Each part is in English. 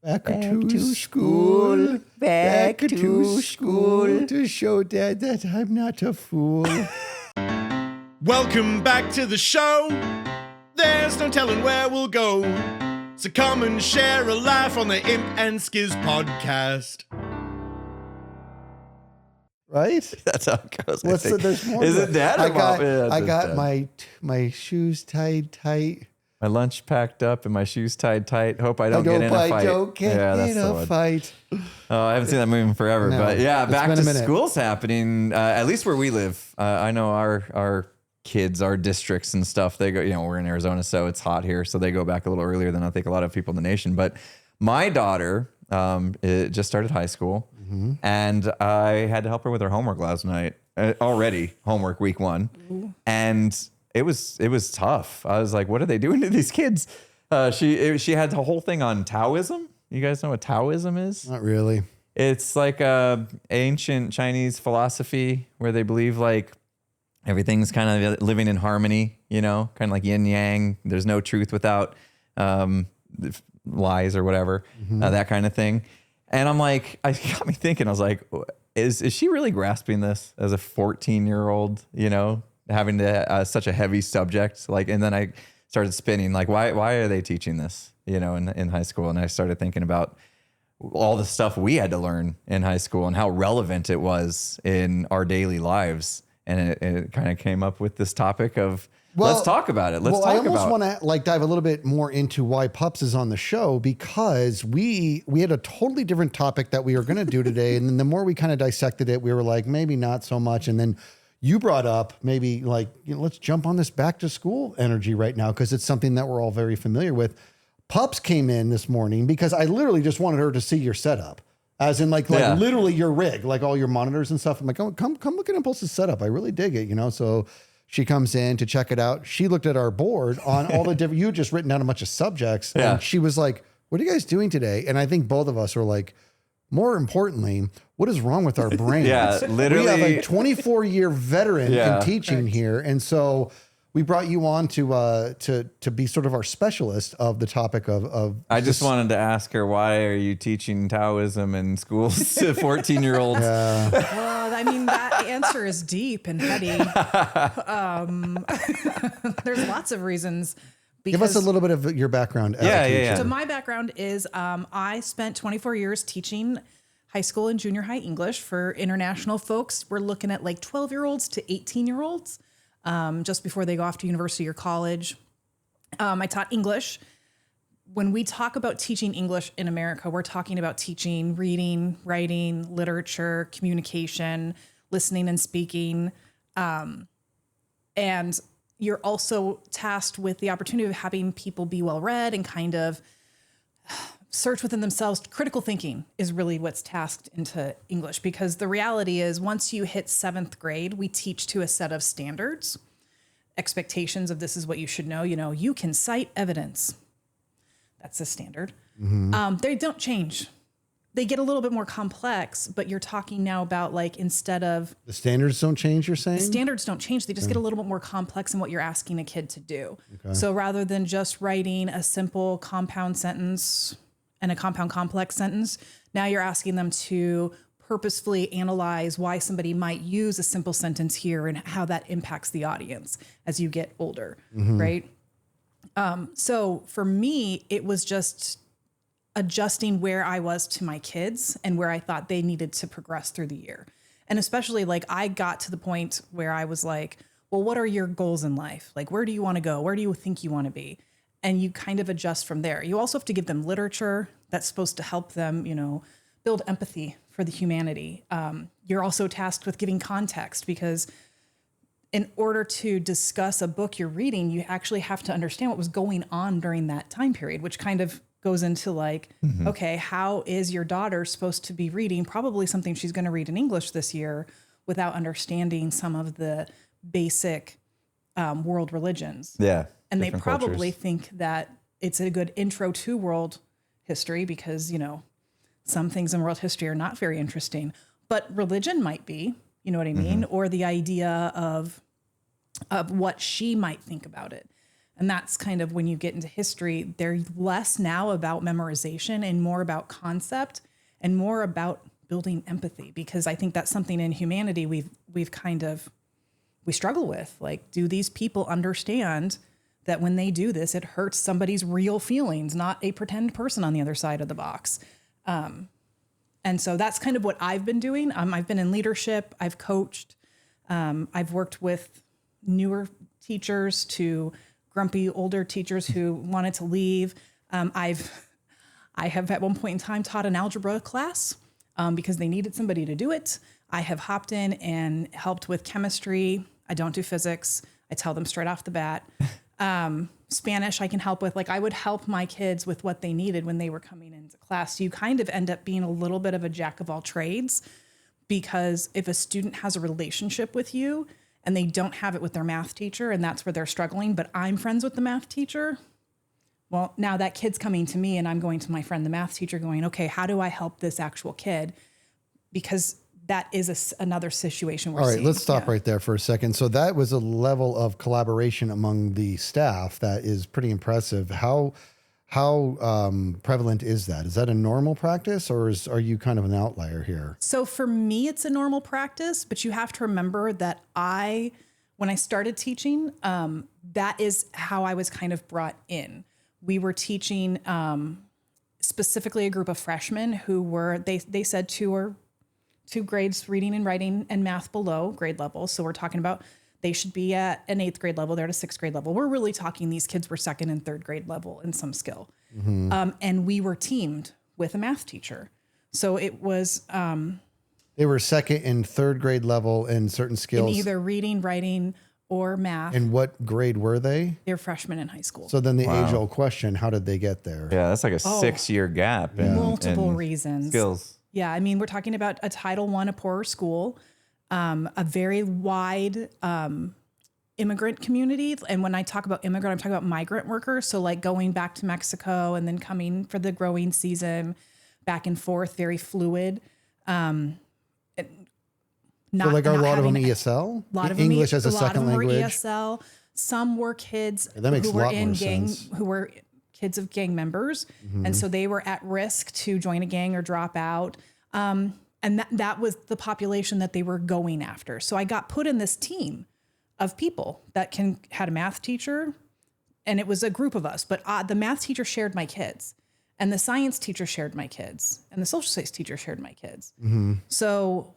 Back to school. Back to school to show Dad that I'm not a fool. Welcome back to the show. There's no telling where we'll go. So come and share a laugh on the Imp and Skizz podcast. Right? That's how it goes. There's more. Is it Dad or Mom? Yeah, I got Dad. my shoes tied tight. My lunch packed up and my shoes tied tight. Hope I don't get in a fight. I don't get in a fight. Oh, I haven't seen that movie in forever. No, but yeah, back to minute. school's happening. At least where we live. I know our kids, our districts and stuff, they go, we're in Arizona, so it's hot here. So they go back a little earlier than I think a lot of people in the nation. But my daughter it just started high school. Mm-hmm. And I had to help her with her homework last night. Already homework week 1. Mm-hmm. And it was tough. I was like, what are they doing to these kids? She had the whole thing on Taoism. You guys know what Taoism is? Not really. It's like a ancient Chinese philosophy where they believe like everything's kind of living in harmony, kind of like yin yang. There's no truth without lies or whatever, that kind of thing. And I'm like, it got me thinking, I was like, is she really grasping this as a 14-year-old, having to such a heavy subject? Like, and then I started spinning, like, why are they teaching this, in high school? And I started thinking about all the stuff we had to learn in high school and how relevant it was in our daily lives. And it kind of came up with this topic of, let's talk about it. Let's talk about it. I almost want to dive a little bit more into why Pups is on the show, because we had a totally different topic that we were going to do today. And then the more we kind of dissected it, we were like, maybe not so much. And then you brought up maybe like, let's jump on this back to school energy right now, because it's something that we're all very familiar with. Pups came in this morning because I literally just wanted her to see your setup. As in like literally your rig, like all your monitors and stuff. I'm like, oh, come look at Impulse's setup. I really dig it, So she comes in to check it out. She looked at our board on all the different, you had just written down a bunch of subjects. Yeah. And she was like, what are you guys doing today? And I think both of us were like, more importantly, what is wrong with our brains? Yeah, literally. We have a 24-year veteran in teaching here. And so we brought you on to be sort of our specialist of the topic of I just wanted to ask her, why are you teaching Taoism in schools to 14-year-olds? Well, I mean, that answer is deep and heady. There's lots of reasons. Give us a little bit of your background. Yeah. So my background is I spent 24 years teaching high school and junior high English for international folks. We're looking at like 12-year-olds to 18-year-olds. Just before they go off to university or college. I taught English. When we talk about teaching English in America, we're talking about teaching reading, writing, literature, communication, listening and speaking. And you're also tasked with the opportunity of having people be well-read and kind of search within themselves. Critical thinking is really what's tasked into English, because the reality is once you hit 7th grade, we teach to a set of standards, expectations of this is what you should know. You can cite evidence. That's a standard. Mm-hmm. They don't change. They get a little bit more complex, but you're talking now about like, instead of... The standards don't change, you're saying? The standards don't change. They just get a little bit more complex in what you're asking a kid to do. Okay. So rather than just writing a simple compound sentence and a compound complex sentence, now you're asking them to purposefully analyze why somebody might use a simple sentence here and how that impacts the audience as you get older, right? So for me, it was just adjusting where I was to my kids and where I thought they needed to progress through the year. And especially like I got to the point where I was like, well, what are your goals in life? Like, where do you want to go? Where do you think you want to be? And you kind of adjust from there. You also have to give them literature that's supposed to help them, build empathy for the humanity. You're also tasked with giving context, because in order to discuss a book you're reading, you actually have to understand what was going on during that time period, which kind of goes into like, okay, how is your daughter supposed to be reading probably something she's going to read in English this year without understanding some of the basic world religions? Yeah. And they probably think that it's a good intro to world history because, some things in world history are not very interesting, but religion might be, you know what I mean? Or the idea of what she might think about it. And that's kind of when you get into history, they're less now about memorization and more about concept and more about building empathy, because I think that's something in humanity we struggle with. Like, do these people understand that when they do this, it hurts somebody's real feelings, not a pretend person on the other side of the box? And so that's kind of what I've been doing. I've been in leadership, I've coached, I've worked with newer teachers to grumpy older teachers who wanted to leave. I have at one point in time taught an algebra class because they needed somebody to do it. I have hopped in and helped with chemistry. I don't do physics. I tell them straight off the bat. Spanish I can help with. Like, I would help my kids with what they needed when they were coming into class. So you kind of end up being a little bit of a jack of all trades, because if a student has a relationship with you and they don't have it with their math teacher, and that's where they're struggling, but I'm friends with the math teacher, well, now that kid's coming to me and I'm going to my friend, the math teacher, going, okay, how do I help this actual kid? Because that is another situation we're All right, seeing. let's stop right there for a second. So that was a level of collaboration among the staff that is pretty impressive. How prevalent is that? Is that a normal practice, or are you kind of an outlier here? So for me, it's a normal practice, but you have to remember that when I started teaching, that is how I was kind of brought in. We were teaching specifically a group of freshmen who were, they said two grades, reading and writing and math below grade level. So we're talking about they should be at an 8th grade level. They're at a 6th grade level. We're really talking these kids were 2nd and 3rd grade level in some skill. Mm-hmm. And we were teamed with a math teacher. So it was... they were 2nd and 3rd grade level in certain skills. In either reading, writing, or math. And what grade were they? They're freshmen in high school. So then the age-old question, how did they get there? Yeah, that's like a 6-year gap. Multiple in reasons. Skills. Yeah, I mean, we're talking about a Title I, a poorer school, a very wide immigrant community. And when I talk about immigrant, I'm talking about migrant workers. So like going back to Mexico and then coming for the growing season, back and forth, very fluid. So like, are a lot of them ESL? A lot of English them, as a second language? Were ESL. Some were kids That makes who a were lot in more gang, sense. who were kids of gang members. And so they were at risk to join a gang or drop out. And that was the population that they were going after. So I got put in this team of people that had a math teacher, and it was a group of us, but the math teacher shared my kids, and the science teacher shared my kids, and the social studies teacher shared my kids. Mm-hmm. So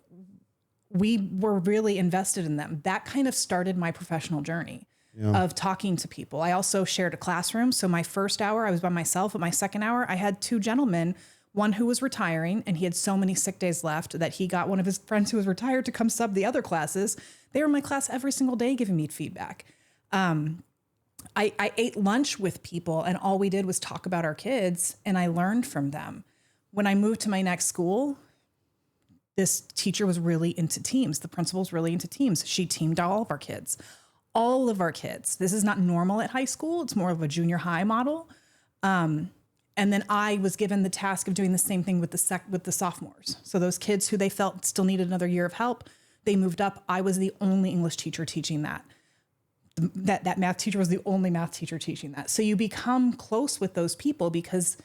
we were really invested in them. That kind of started my professional journey of talking to people. I also shared a classroom. So my first hour, I was by myself. At my second hour, I had 2 gentlemen, one who was retiring, and he had so many sick days left that he got one of his friends who was retired to come sub the other classes. They were in my class every single day giving me feedback. I ate lunch with people, and all we did was talk about our kids, and I learned from them. When I moved to my next school, this teacher was really into teams. The principal was really into teams. She teamed all of our kids. All of our kids. This is not normal at high school. It's more of a junior high model. And then I was given the task of doing the same thing with the sophomores. So those kids who they felt still needed another year of help, they moved up. I was the only English teacher teaching that. That math teacher was the only math teacher teaching that. So you become close with those people because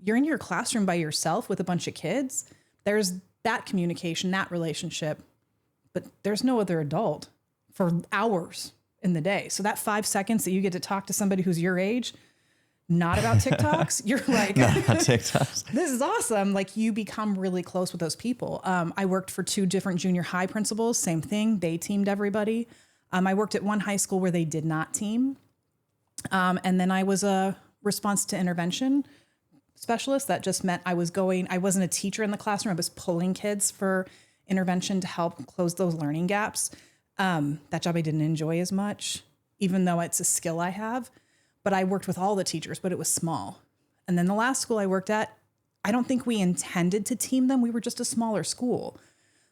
you're in your classroom by yourself with a bunch of kids. There's that communication, that relationship, but there's no other adult for hours in the day. So that 5 seconds that you get to talk to somebody who's your age, not about TikToks, you're like, Not TikToks. this is awesome. Like, you become really close with those people. I worked for 2 different junior high principals, same thing. They teamed everybody. I worked at one high school where they did not team. And then I was a response to intervention specialist. That just meant I wasn't a teacher in the classroom. I was pulling kids for intervention to help close those learning gaps. That job I didn't enjoy as much, even though it's a skill I have. But I worked with all the teachers, but it was small. And then the last school I worked at, I don't think we intended to team them. We were just a smaller school.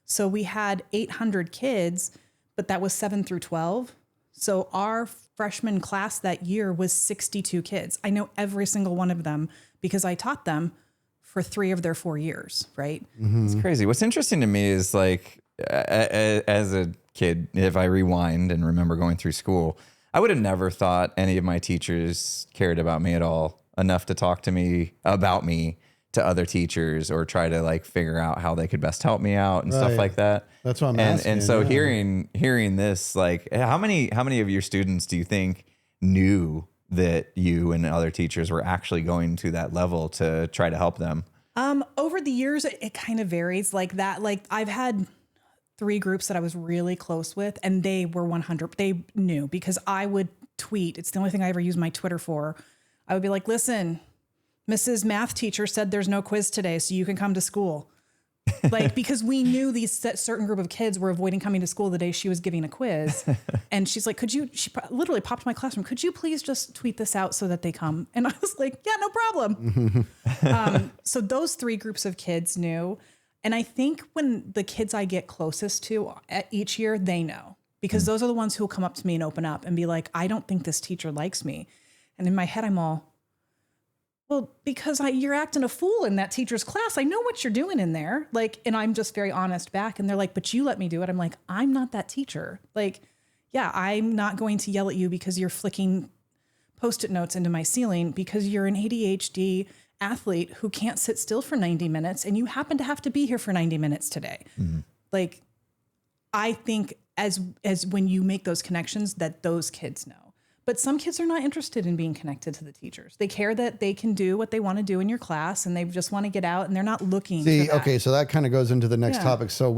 So we had 800 kids, but that was 7 through 12. So our freshman class that year was 62 kids. I know every single one of them because I taught them for 3 of their 4 years, right? Mm-hmm. It's crazy. What's interesting to me is, like, as a kid, if I rewind and remember going through school, I would have never thought any of my teachers cared about me at all enough to talk to me about me to other teachers or try to like figure out how they could best help me out and stuff like that. That's what I'm and, asking. And so hearing this, like how many of your students do you think knew that you and other teachers were actually going to that level to try to help them? Over the years, it kind of varies like that. Like I've had 3 groups that I was really close with, and they were 100. They knew because I would tweet. It's the only thing I ever use my Twitter for. I would be like, listen, Mrs. Math teacher said there's no quiz today, so you can come to school. Like, because we knew these certain group of kids were avoiding coming to school the day she was giving a quiz. And she's like, she literally popped in my classroom. Could you please just tweet this out so that they come? And I was like, yeah, no problem. So those 3 groups of kids knew. And I think when the kids I get closest to each year, they know, because those are the ones who will come up to me and open up and be like, I don't think this teacher likes me. And in my head, I'm all, well, because you're acting a fool in that teacher's class. I know what you're doing in there. Like, and I'm just very honest back. And they're like, but you let me do it. I'm like, I'm not that teacher. Like, yeah, I'm not going to yell at you because you're flicking Post-it notes into my ceiling because you're an ADHD athlete who can't sit still for 90 minutes and you happen to have to be here for 90 minutes today. Mm-hmm. Like, I think as when you make those connections that those kids know. But some kids are not interested in being connected to the teachers. They care that they can do what they want to do in your class and they just want to get out and they're not looking. See, for that. okay, so that kind of goes into the next topic. So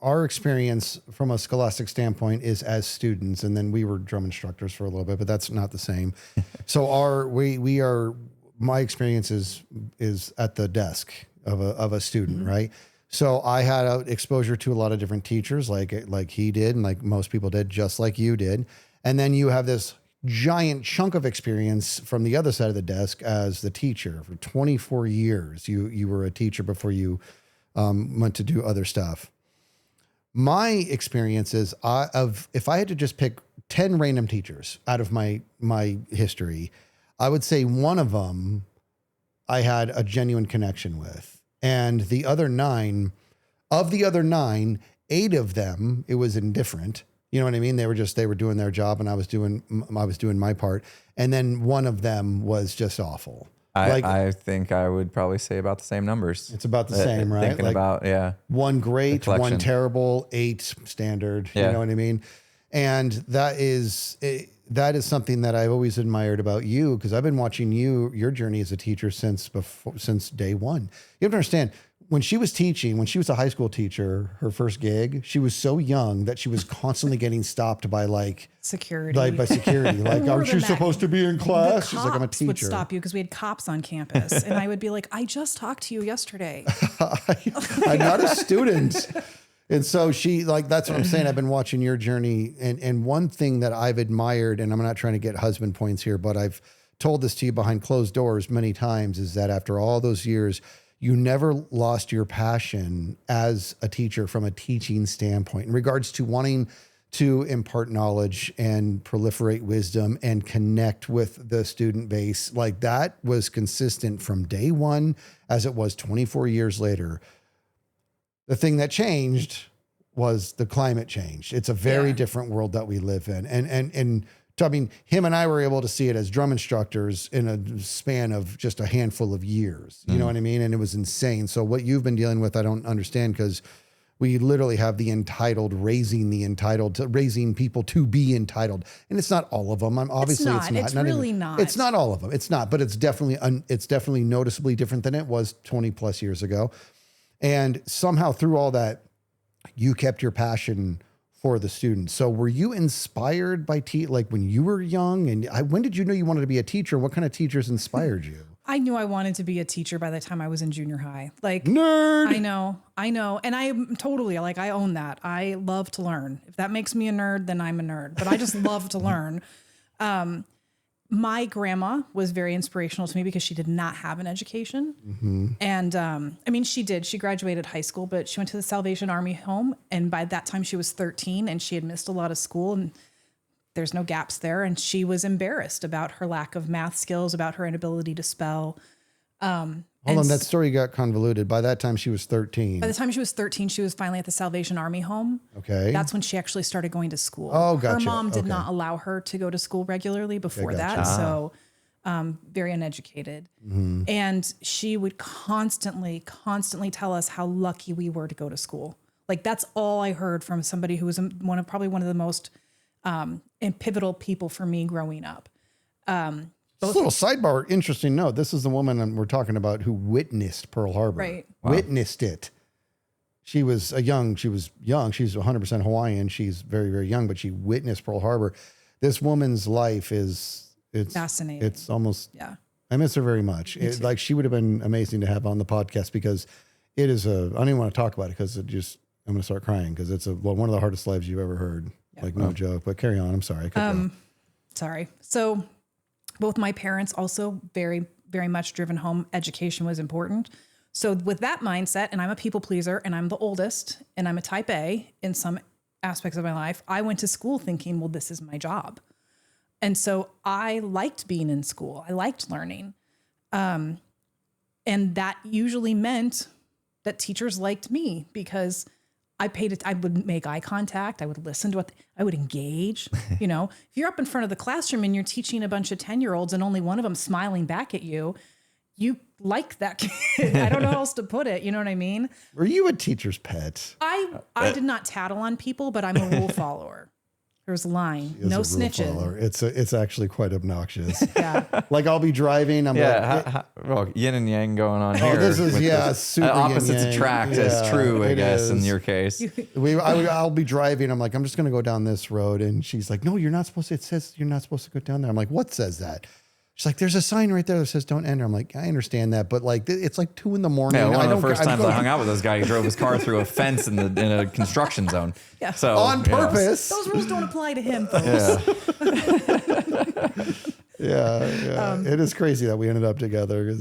our experience from a scholastic standpoint is as students, and then we were drum instructors for a little bit, but that's not the same. So my experience is at the desk of a student, mm-hmm. right? So I had exposure to a lot of different teachers, like he did, and like most people did, just like you did. And then you have this giant chunk of experience from the other side of the desk as the teacher. For 24 years, you were a teacher before you went to do other stuff. My experience is if I had to just pick 10 random teachers out of my history, I would say one of them I had a genuine connection with. And the other 9, 8 of them, it was indifferent. You know what I mean? They were doing their job and I was doing my part. And then one of them was just awful. I think I would probably say about the same numbers. It's about the same, right? Thinking about, yeah. 1 great, 1 terrible, 8 standard. Yeah. You know what I mean? And that is something that I've always admired about you, because I've been watching your journey as a teacher since day one. You have to understand, when she was teaching, when she was a high school teacher, her first gig, she was so young that she was constantly getting stopped by security. By security. Like, aren't you supposed to be in class? She's like, I'm a teacher. Would stop you because we had cops on campus. And I would be like, I just talked to you yesterday. I'm not a student. And so that's what I'm saying. I've been watching your journey. And one thing that I've admired, and I'm not trying to get husband points here, but I've told this to you behind closed doors many times, is that after all those years, you never lost your passion as a teacher from a teaching standpoint in regards to wanting to impart knowledge and proliferate wisdom and connect with the student base. Like, that was consistent from day one as it was 24 years later. The thing that changed was the climate change. It's a very different world that we live in. And I mean, him and I were able to see it as drum instructors in a span of just a handful of years. You know what I mean? And it was insane. So what you've been dealing with, I don't understand, because we literally have the entitled raising people to be entitled. And it's not all of them. It's not. It's really not. It's not all of them. It's not, but it's definitely noticeably different than it was 20 plus years ago. And somehow through all that, you kept your passion for the students. So were you inspired by like when you were young? And when did you know you wanted to be a teacher? What kind of teachers inspired you? I knew I wanted to be a teacher by the time I was in junior high. Like, nerd. I know. And I'm totally I own that. I love to learn. If that makes me a nerd, then I'm a nerd. But I just love to learn. My grandma was very inspirational to me because she did not have an education. Mm-hmm. And I mean, she did. She graduated high school, but she went to the Salvation Army home. And by that time she was 13 and she had missed a lot of school and there's no gaps there. And she was embarrassed about her lack of math skills, about her inability to spell. Hold on, that story got convoluted. By that time, she was 13. By the time she was 13, she was finally at the Salvation Army home. Okay. That's when she actually started going to school. Oh, gotcha. Her mom did Okay. not allow her to go to school regularly before gotcha. that. So very uneducated. And she would constantly tell us how lucky we were to go to school. Like that's all I heard from somebody who was probably one of the most and pivotal people for me growing up. Just a little sidebar, interesting note. This is the woman we're talking about who witnessed Pearl Harbor. Right. Wow. Witnessed it. She was young. She's 100% Hawaiian. She's very, very young, but she witnessed Pearl Harbor. This woman's life it's fascinating. It's almost, Yeah. I miss her very much. Like she would have been amazing to have on the podcast because it is I don't even want to talk about it because I'm going to start crying because it's one of the hardest lives you've ever heard. Yeah. Like no joke, but carry on. I'm sorry. Sorry. So both my parents also very, very much driven home. Education was important. So with that mindset, and I'm a people pleaser and I'm the oldest and I'm a type A in some aspects of my life, I went to school thinking, well, this is my job. And so I liked being in school. I liked learning. And that usually meant that teachers liked me because I would make eye contact. I would listen to I would engage. You know, if you're up in front of the classroom and you're teaching a bunch of 10-year-olds and only one of them smiling back at you, you like that kid. I don't know how else to put it. You know what I mean? Were you a teacher's pet? I did not tattle on people, but I'm a rule follower. There's a line. No snitching. It's actually quite obnoxious. Yeah. Like I'll be driving. I'm well, yin and yang going on here. Oh, this is with super opposites yin-yang. attract is true, I guess, in your case. I'll be driving. I'm like, I'm just going to go down this road. And she's like, no, you're not supposed to. It says you're not supposed to go down there. I'm like, what says that? She's like, there's a sign right there that says don't enter. I'm like, I understand that. But like, it's like 2 a.m. Yeah, one of the first times I hung out with this guy, he drove his car through a fence in a construction zone. Yeah. So on purpose. Those rules don't apply to him, folks. Yeah. It is crazy that we ended up together.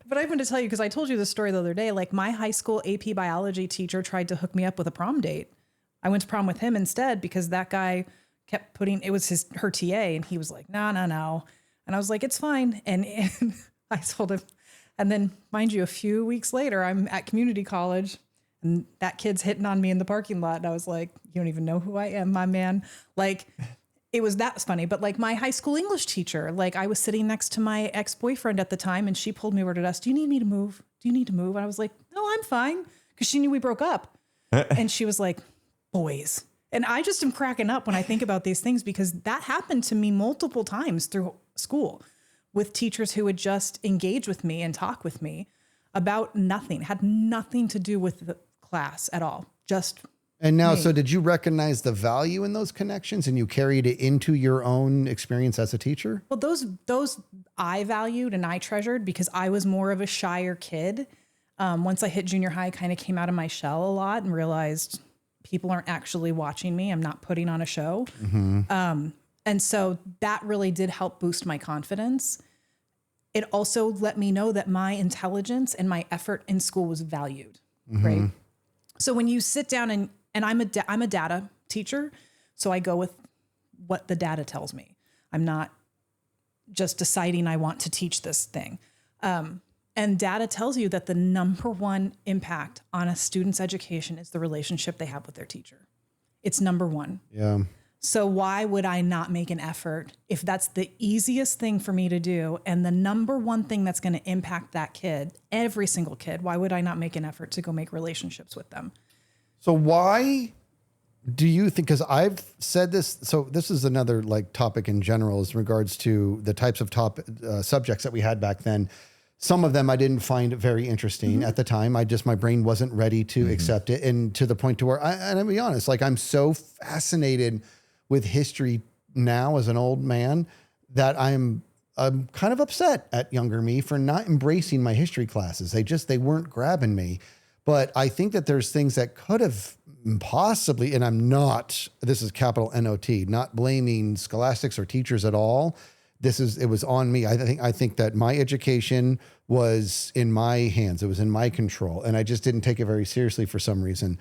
But I want to tell you, because I told you this story the other day, like my high school AP biology teacher tried to hook me up with a prom date. I went to prom with him instead because that guy kept it was her TA and he was like, no. And I was like, it's fine. And I told him, and then mind you, a few weeks later, I'm at community college and that kid's hitting on me in the parking lot. And I was like, you don't even know who I am, my man. Like, that was funny. But like my high school English teacher, like I was sitting next to my ex-boyfriend at the time and she pulled me over to us. Do you need me to move? Do you need to move? And I was like, no, I'm fine. Because she knew we broke up. And she was like, boys. And I just am cracking up when I think about these things because that happened to me multiple times through school with teachers who would just engage with me and talk with me about nothing, had nothing to do with the class at all. And now, so did you recognize the value in those connections and you carried it into your own experience as a teacher? Well, those I valued and I treasured because I was more of a shyer kid. Once I hit junior high, I kind of came out of my shell a lot and realized people aren't actually watching me. I'm not putting on a show. Mm-hmm. And so that really did help boost my confidence. It also let me know that my intelligence and my effort in school was valued, right? So when you sit down and I'm a data teacher, so I go with what the data tells me. I'm not just deciding I want to teach this thing. And data tells you that the number one impact on a student's education is the relationship they have with their teacher. It's number one. Yeah. So why would I not make an effort if that's the easiest thing for me to do and the number one thing that's going to impact that kid, every single kid, why would I not make an effort to go make relationships with them? So why do you think, because I've said this, so this is another like topic in general as regards to the types of subjects that we had back then. Some of them I didn't find very interesting at the time. My brain wasn't ready to accept it. And to the point to where and I'll be honest, like I'm so fascinated with history now as an old man that I'm kind of upset at younger me for not embracing my history classes. They weren't grabbing me. But I think that there's things that could have possibly, and this is capital NOT, not blaming scholastics or teachers at all. It was on me. I think that my education was in my hands. It was in my control. And I just didn't take it very seriously for some reason.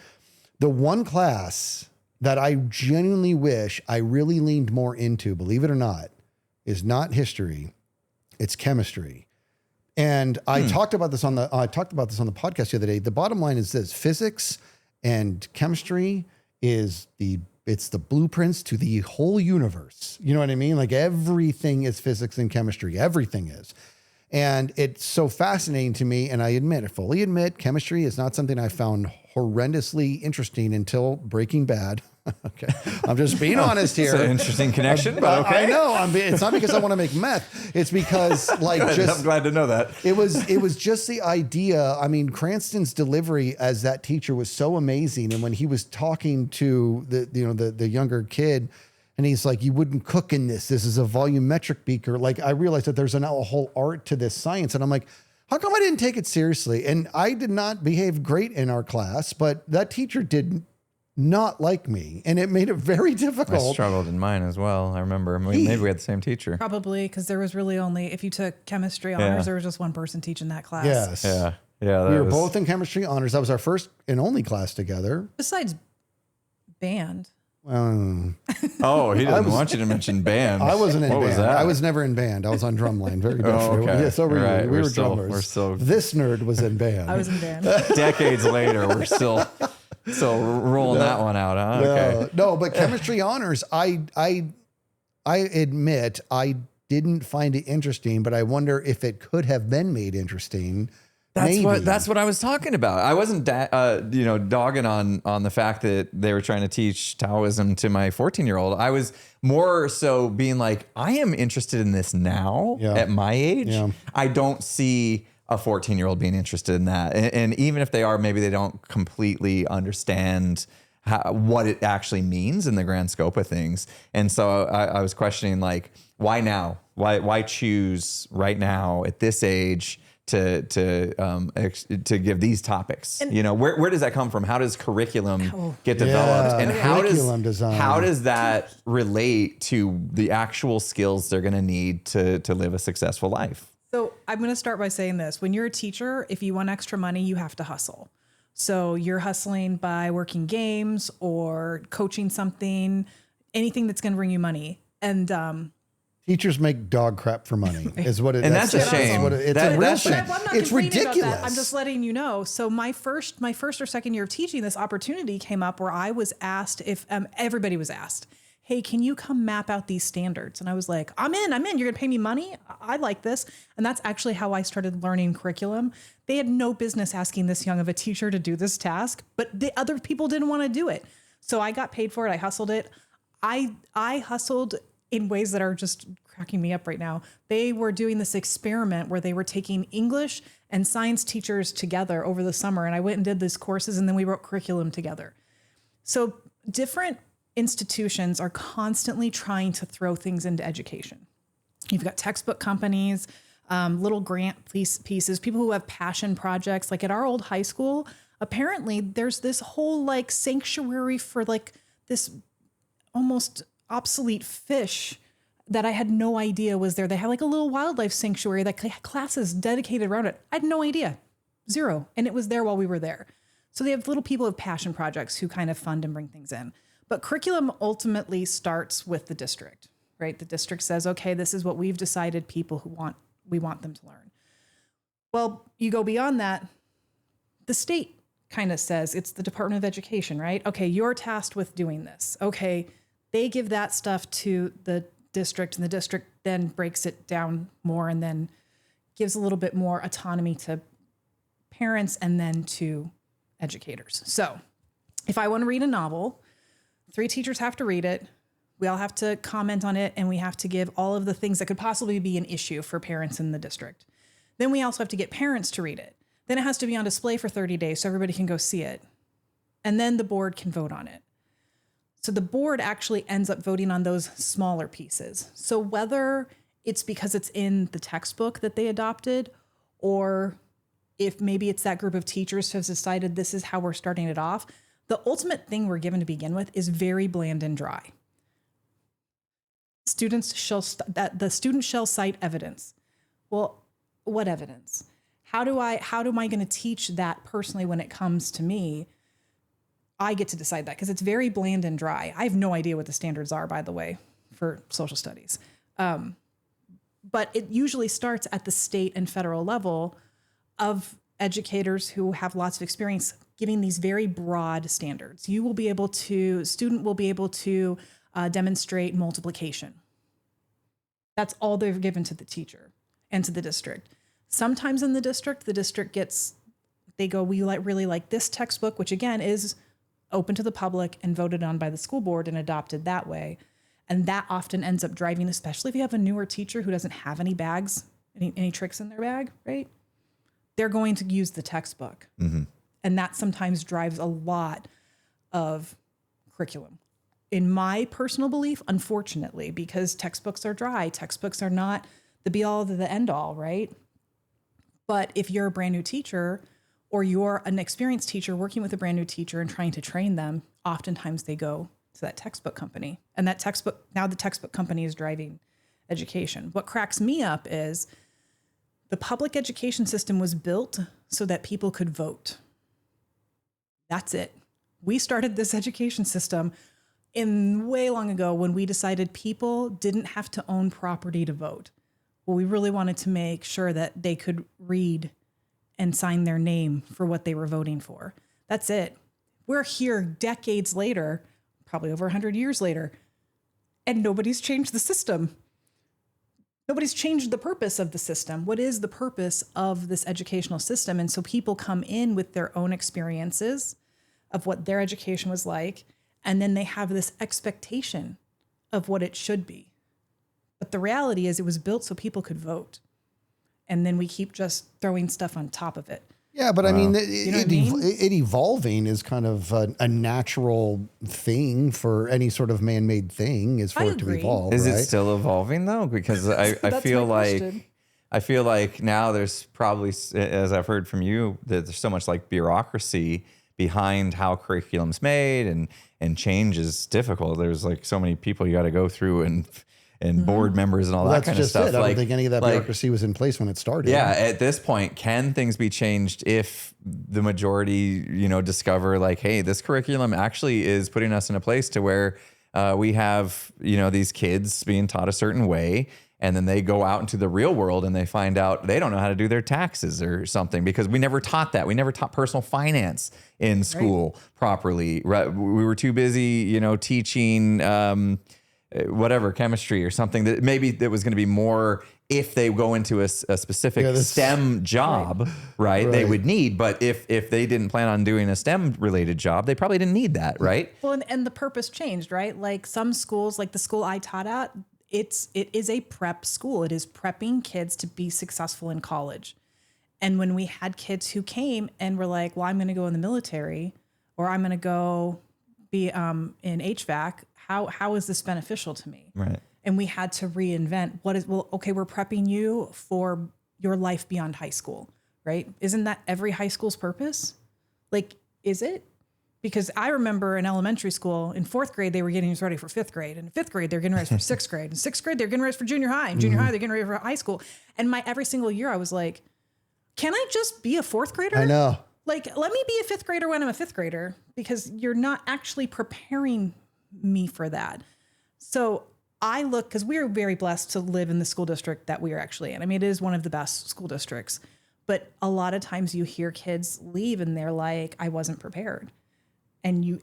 The one class that I genuinely wish I really leaned more into, believe it or not, is not history. It's chemistry. And I talked about this on the podcast the other day. The bottom line is this: physics and chemistry it's the blueprints to the whole universe. You know what I mean? Like everything is physics and chemistry. Everything is. And it's so fascinating to me. And I fully admit, chemistry is not something I found horrendously interesting until Breaking Bad. Okay. I'm just being honest here. It's an interesting connection, but okay. I know. It's not because I want to make meth. It's because I'm glad to know that. It was just the idea. I mean, Cranston's delivery as that teacher was so amazing. And when he was talking to the younger kid, and he's like, "You wouldn't cook in this. This is a volumetric beaker." Like, I realized that there's a whole art to this science. And I'm like, how come I didn't take it seriously? And I did not behave great in our class, but that teacher did not like me. And it made it very difficult. I struggled in mine as well. I remember maybe we had the same teacher. Probably because there was really only, if you took chemistry honors, there was just one person teaching that class. Yes. Yeah. We were both in chemistry honors. That was our first and only class together. Besides band. Oh, he doesn't want you to mention band. I wasn't in What band. was that? I was never in band. I was on drumline. Very good. Okay. Yeah, so were you. Right. We were still, drummers. We're still This nerd was in band. I was in band. decades later. We're still rolling that one out, huh? Okay. No, but chemistry honors, I admit I didn't find it interesting, but I wonder if it could have been made interesting. That's what I was talking about. I wasn't dogging on the fact that they were trying to teach Taoism to my 14-year-old. I was more so being like, I am interested in this now at my age. Yeah. I don't see a 14-year-old being interested in that. And even if they are, maybe they don't completely understand what it actually means in the grand scope of things. And so I was questioning, like, why now? Why choose right now at this age to give these topics? And, where does that come from? How does curriculum get developed? And how does that relate to the actual skills they're going to need to live a successful life? So I'm going to start by saying this. When you're a teacher, if you want extra money, you have to hustle. So you're hustling by working games or coaching something, anything that's going to bring you money. And teachers make dog crap for money is what it is. And that's a shame. It's a real shame. I'm not It's ridiculous. about that. I'm just letting you know. So my first or second year of teaching, this opportunity came up where I was asked if everybody was asked, "Hey, can you come map out these standards?" And I was like, I'm in. You're going to pay me money. I like this. And that's actually how I started learning curriculum. They had no business asking this young of a teacher to do this task, but the other people didn't want to do it. So I got paid for it. I hustled it. I hustled in ways that are just cracking me up right now. They were doing this experiment where they were taking English and science teachers together over the summer. And I went and did these courses, and then we wrote curriculum together. So different institutions are constantly trying to throw things into education. You've got textbook companies, little grant pieces, people who have passion projects. Like at our old high school, apparently there's this whole like sanctuary for like this almost obsolete fish that I had no idea was there. They had like a little wildlife sanctuary that classes dedicated around it. I had no idea. Zero. And it was there while we were there. So they have little people with passion projects who kind of fund and bring things in. But curriculum ultimately starts with the district, right? The district says, okay, this is what we've decided we want them to learn. Well, you go beyond that. The state kind of says, it's the Department of Education, right? Okay, you're tasked with doing this. Okay, they give that stuff to the district, and the district then breaks it down more and then gives a little bit more autonomy to parents and then to educators. So if I want to read a novel, 3 teachers have to read it. We all have to comment on it, and we have to give all of the things that could possibly be an issue for parents in the district. Then we also have to get parents to read it. Then it has to be on display for 30 days so everybody can go see it. And then the board can vote on it. So the board actually ends up voting on those smaller pieces. So whether it's because it's in the textbook that they adopted, or if maybe it's that group of teachers who has decided this is how we're starting it off, the ultimate thing we're given to begin with is very bland and dry. The student shall cite evidence. Well, what evidence? How am I going to teach that personally when it comes to me? I get to decide that because it's very bland and dry. I have no idea what the standards are, by the way, for social studies. But it usually starts at the state and federal level of educators who have lots of experience giving these very broad standards. Student will be able to demonstrate multiplication. That's all they've given to the teacher and to the district. Sometimes in the district they go, we really like this textbook, which again is open to the public and voted on by the school board and adopted that way. And that often ends up driving, especially if you have a newer teacher who doesn't have any bags, any tricks in their bag, right? They're going to use the textbook. Mm-hmm. And that sometimes drives a lot of curriculum. In my personal belief, unfortunately, because textbooks are dry, textbooks are not the be all, the end all, right? But if you're a brand new teacher or you're an experienced teacher working with a brand new teacher and trying to train them, oftentimes they go to that textbook company. And the textbook company is driving education. What cracks me up is the public education system was built so that people could vote. That's it. We started this education system way long ago when we decided people didn't have to own property to vote. Well, we really wanted to make sure that they could read and sign their name for what they were voting for. That's it. We're here decades later, probably over 100 years later, and nobody's changed the system. Nobody's changed the purpose of the system. What is the purpose of this educational system? And so people come in with their own experiences of what their education was like, and then they have this expectation of what it should be. But the reality is it was built so people could vote. And then we keep just throwing stuff on top of it. Yeah, but I mean, it evolving is kind of a natural thing for any sort of man-made thing is for it to evolve. Is right? it still evolving though? Because I feel like now there's probably, as I've heard from you, that there's so much like bureaucracy behind how curriculum's made and change is difficult. There's like so many people you got to go through and board members and all that kind of stuff. I don't think any of that bureaucracy was in place when it started. Yeah, at this point, can things be changed if the majority, discover like, hey, this curriculum actually is putting us in a place to where we have, these kids being taught a certain way, and then they go out into the real world and they find out they don't know how to do their taxes or something because we never taught that. We never taught personal finance in school properly. Right? We were too busy, teaching whatever, chemistry or something that maybe that was going to be more if they go into a specific STEM job, right? They would need, but if they didn't plan on doing a STEM related job, they probably didn't need that, right? Well, and the purpose changed, right? Like some schools, like the school I taught at, it is a prep school. It is prepping kids to be successful in college. And when we had kids who came and were like, well, I'm going to go in the military or I'm going to go be in HVAC, how is this beneficial to me? Right. And we had to reinvent we're prepping you for your life beyond high school, right? Isn't that every high school's purpose? Like, is it? Because I remember in elementary school, in 4th grade, they were getting us ready for 5th grade. And in 5th grade, they're getting ready for 6th grade. In 6th grade, they're getting ready for junior high. In junior high, they're getting ready for high school. And every single year, I was like, can I just be a 4th grader? I know. Like, let me be a 5th grader when I'm a 5th grader, because you're not actually preparing me for that. So I look, because we are very blessed to live in the school district that we are actually in. I mean, it is one of the best school districts, but a lot of times you hear kids leave and they're like, I wasn't prepared. And you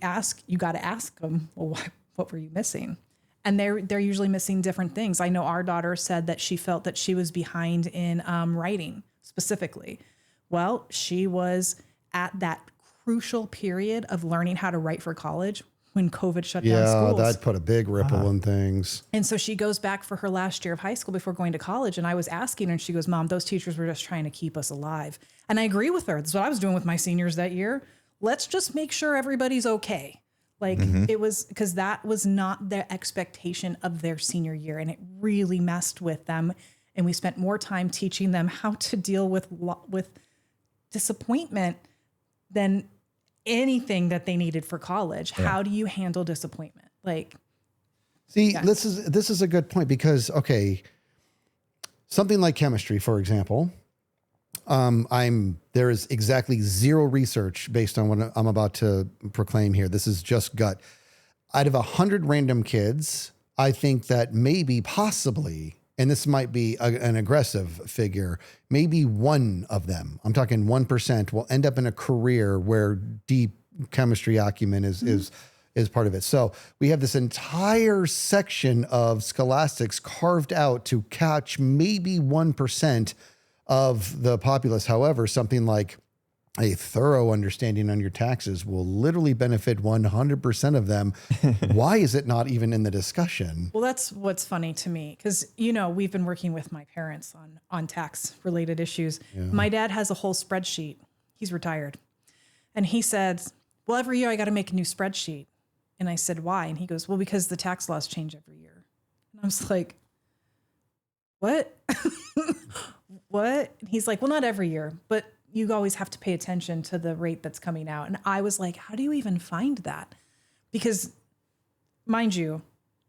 got to ask them, well, what were you missing? And they're usually missing different things. I know our daughter said that she felt that she was behind in writing specifically. Well, she was at that crucial period of learning how to write for college when COVID shut down schools. Yeah, that put a big ripple in things. And so she goes back for her last year of high school before going to college. And I was asking her and she goes, Mom, those teachers were just trying to keep us alive. And I agree with her. That's what I was doing with my seniors that year. Let's just make sure everybody's okay. Like it was, because that was not their expectation of their senior year. And it really messed with them. And we spent more time teaching them how to deal with disappointment than anything that they needed for college. Yeah. How do you handle disappointment? Like, see, this is a good point because, okay, something like chemistry, for example, there is exactly zero research based on what I'm about to proclaim here. This is just gut. Out of 100 random kids, I think that maybe possibly, and this might be an aggressive figure, maybe one of them, I'm talking 1%, will end up in a career where deep chemistry acumen is part of it. So we have this entire section of scholastics carved out to catch maybe 1% of the populace. However, something like a thorough understanding on your taxes will literally benefit 100% of them. Why is it not even in the discussion? Well, that's what's funny to me because, we've been working with my parents on tax related issues. Yeah. My dad has a whole spreadsheet. He's retired. And he said, well, every year I got to make a new spreadsheet. And I said, why? And he goes, well, because the tax laws change every year. And I was like, what? What? And he's like, well, not every year, but you always have to pay attention to the rate that's coming out. And I was like, how do you even find that? Because mind you,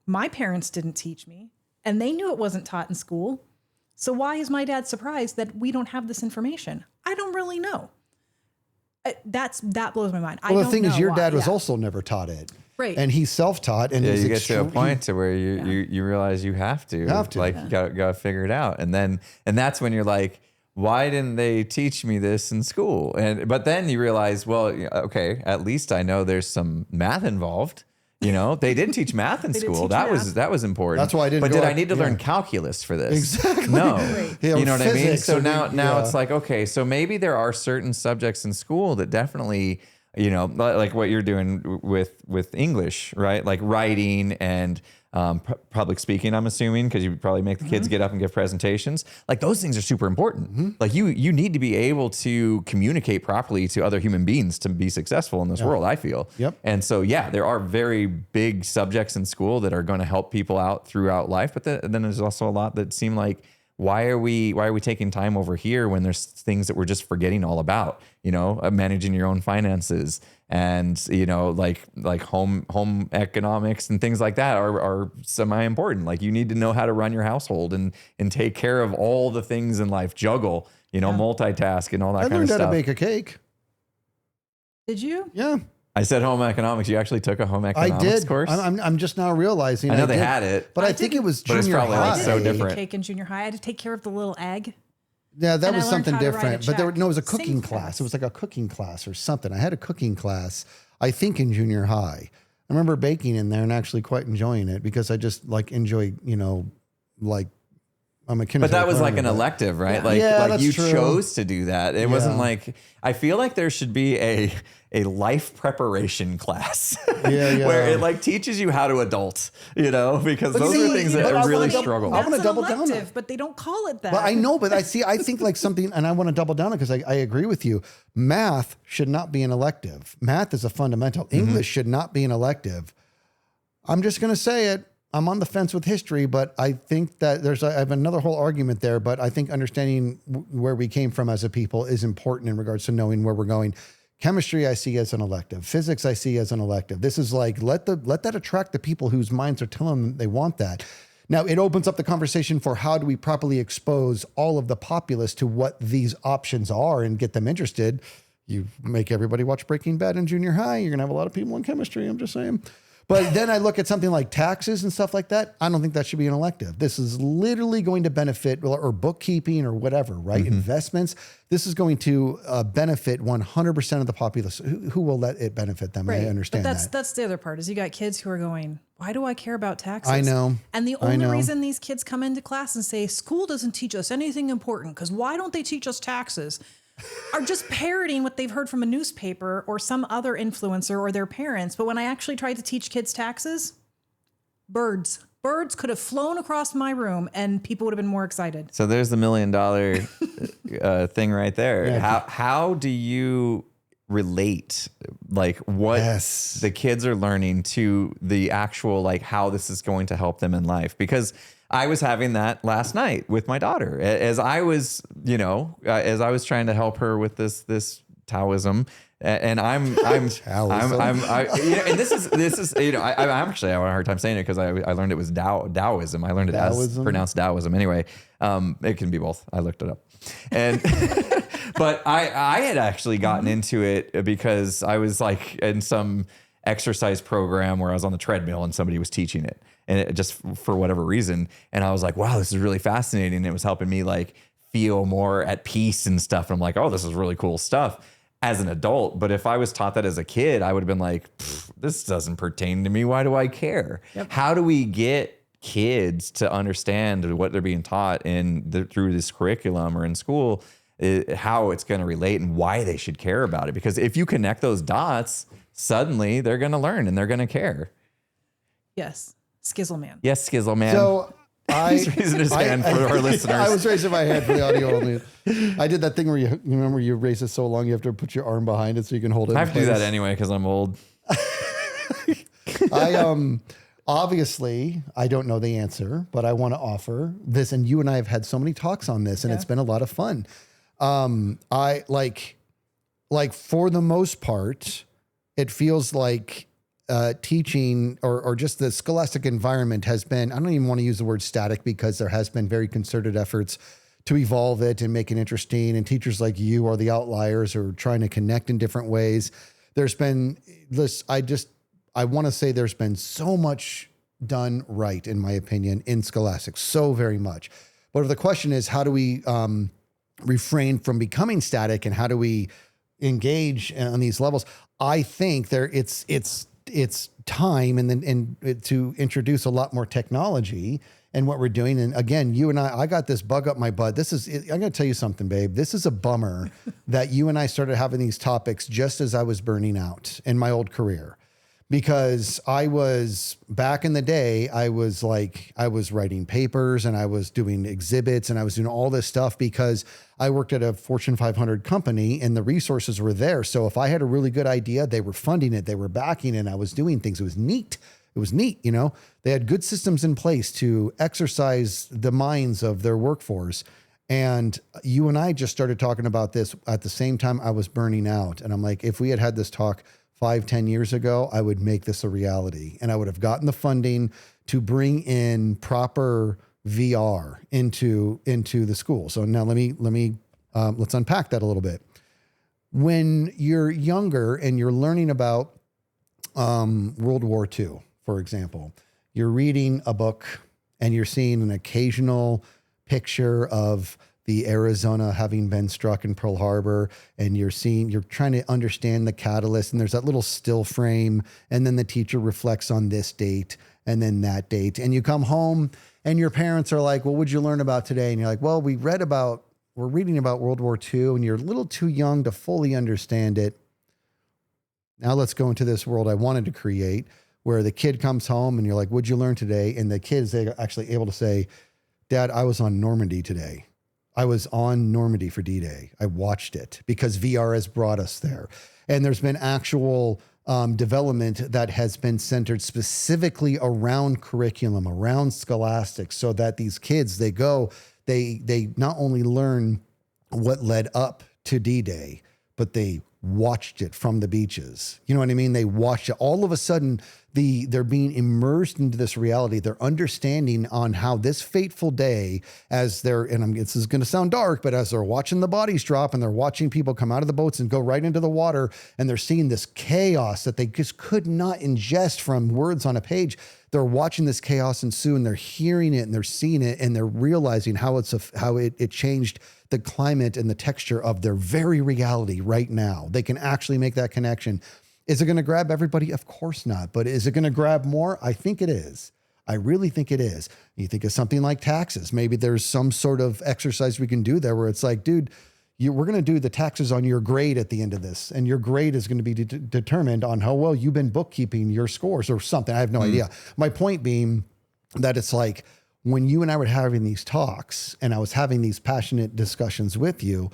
my parents didn't teach me and they knew it wasn't taught in school. So why is my dad surprised that we don't have this information? I don't really know. That blows my mind. Well, the thing is, your dad was also never taught it. Right. And he's self-taught. And you get to a point to where you realize you have to. You got to figure it out. And that's when you're like, why didn't they teach me this in school? But then you realize, well, okay, at least I know there's some math involved. They did teach math in school. That was important. That's why I didn't. But did I need to learn calculus for this? Exactly. No. Right. You know what I mean? So now it's like, okay, so maybe there are certain subjects in school that definitely, like what you're doing with English, right? Like writing and public speaking, I'm assuming, because you probably make the kids get up and give presentations. Like those things are super important. Like you need to be able to communicate properly to other human beings to be successful in this world, I feel. Yep. And so, there are very big subjects in school that are going to help people out throughout life. But then there's also a lot that seem like, why are we taking time over here when there's things that we're just forgetting all about, managing your own finances and, like home economics and things like that are semi-important. Like you need to know how to run your household and take care of all the things in life, juggle, multitask and all that kind of stuff. I learned how to bake a cake. Did you? Yeah. I said home economics. You actually took a home economics course? I'm just now realizing. I know they had it. But I think it was but it's junior probably high. like so different. Cake in junior high. I had to take care of the little egg. Yeah, that was something different. But it was a Same cooking class. It was like a cooking class or something. I had a cooking class, I think, in junior high. I remember baking in there and actually quite enjoying it because I just enjoy, like I'm a kindergarten. But that was like an elective, right? Yeah. Like you true. chose to do that. It wasn't like, I feel like there should be a life preparation class where it teaches you how to adult, because those are things that I really struggle. I want to double down on it. But they don't call it that. But I know, but I think like something, and I want to double down on it because I agree with you. Math should not be an elective. Math is a fundamental. English should not be an elective. I'm just going to say it. I'm on the fence with history, but I think that I have another whole argument there, but I think understanding where we came from as a people is important in regards to knowing where we're going. Chemistry, I see as an elective. Physics, I see as an elective. This is like, let that attract the people whose minds are telling them they want that. Now, it opens up the conversation for how do we properly expose all of the populace to what these options are and get them interested. You make everybody watch Breaking Bad in junior high, you're going to have a lot of people in chemistry, I'm just saying. But then I look at something like taxes and stuff like that. I don't think that should be an elective. This is literally going to benefit, or bookkeeping or whatever, right? Investments. This is going to benefit 100% of the populace. Who will let it benefit them? Right. I understand but that. That's the other part is you got kids who are going, why do I care about taxes? I know. And the only reason these kids come into class and say, school doesn't teach us anything important because why don't they teach us taxes? Are just parroting what they've heard from a newspaper or some other influencer or their parents. But when I actually tried to teach kids taxes, birds could have flown across my room and people would have been more excited. So there's the $1 million thing right there. Yeah. How do you relate like what the kids are learning to the actual, like how this is going to help them in life? Because I was having that last night with my daughter as I was, as I was trying to help her with this Taoism, and I'm and this is I'm actually having a hard time saying it because I learned it was Taoism. I learned it as pronounced Taoism. Anyway, it can be both. I looked it up, and but I had actually gotten into it because I was like in some exercise program where I was on the treadmill and somebody was teaching it, and it just for whatever reason. And I was like, wow, this is really fascinating. And it was helping me like feel more at peace and stuff. And I'm like, oh, this is really cool stuff as an adult. But if I was taught that as a kid, I would have been like, this doesn't pertain to me. Why do I care? Yep. How do we get kids to understand what they're being taught through this curriculum or in school, how it's going to relate and why they should care about it? Because if you connect those dots, suddenly they're going to learn and they're going to care. Yes. Skizzleman. Yes, Skizzleman. So he's raising his hand for our listeners. I was raising my hand for the audio only. I did that thing where you remember you raise it so long you have to put your arm behind it so you can hold it. I have to do that anyway because I'm old. Obviously, I don't know the answer, but I want to offer this. And you and I have had so many talks on this, and it's been a lot of fun. I like for the most part, it feels like teaching or just the scholastic environment has been, I don't even want to use the word static because there has been very concerted efforts to evolve it and make it interesting. And teachers like you are the outliers or trying to connect in different ways. There's been this, I want to say there's been so much done right, in my opinion, in scholastic, so very much. But the question is, how do we refrain from becoming static, and how do we engage on these levels? I think it's time and to introduce a lot more technology and what we're doing. And again, you and I got this bug up my butt. I'm going to tell you something, babe. This is a bummer that you and I started having these topics just as I was burning out in my old career. Because I was back in the day, I was writing papers and I was doing exhibits and I was doing all this stuff because I worked at a Fortune 500 company and the resources were there. So if I had a really good idea, they were funding it, they were backing it, and I was doing things. It was neat. It was neat. You know, they had good systems in place to exercise the minds of their workforce. And you and I just started talking about this at the same time I was burning out. And I'm like, if we had had this talk 5-10 years ago, I would make this a reality, and I would have gotten the funding to bring in proper VR into the school. So now let's unpack that a little bit. When you're younger and you're learning about World War II, for example, you're reading a book and you're seeing an occasional picture of the Arizona having been struck in Pearl Harbor, and you're trying to understand the catalyst, and there's that little still frame, and then the teacher reflects on this date and then that date, and you come home and your parents are like, well, what'd you learn about today? And you're like, well, we're reading about World War II, and you're a little too young to fully understand it. Now let's go into this world I wanted to create, where the kid comes home and you're like, what'd you learn today? And the kid is actually able to say, Dad, I was on Normandy today. I was on Normandy for D-Day. I watched it because VR has brought us there. And there's been actual development that has been centered specifically around curriculum, around scholastics, so that these kids, they not only learn what led up to D-Day, but they watched it from the beaches. You know what I mean? They watched it. All of a sudden, they're being immersed into this reality. They're understanding on how this fateful day, this is going to sound dark, but as they're watching the bodies drop and they're watching people come out of the boats and go right into the water, and they're seeing this chaos that they just could not ingest from words on a page. They're watching this chaos ensue, and they're hearing it and they're seeing it, and they're realizing how it changed the climate and the texture of their very reality right now. They can actually make that connection. Is it going to grab everybody? Of course not. But is it going to grab more? I think it is. I really think it is. You think of something like taxes. Maybe there's some sort of exercise we can do there where it's like, dude, we're going to do the taxes on your grade at the end of this. And your grade is going to be determined on how well you've been bookkeeping your scores or something. I have no idea. My point being that it's like, when you and I were having these talks and I was having these passionate discussions with you,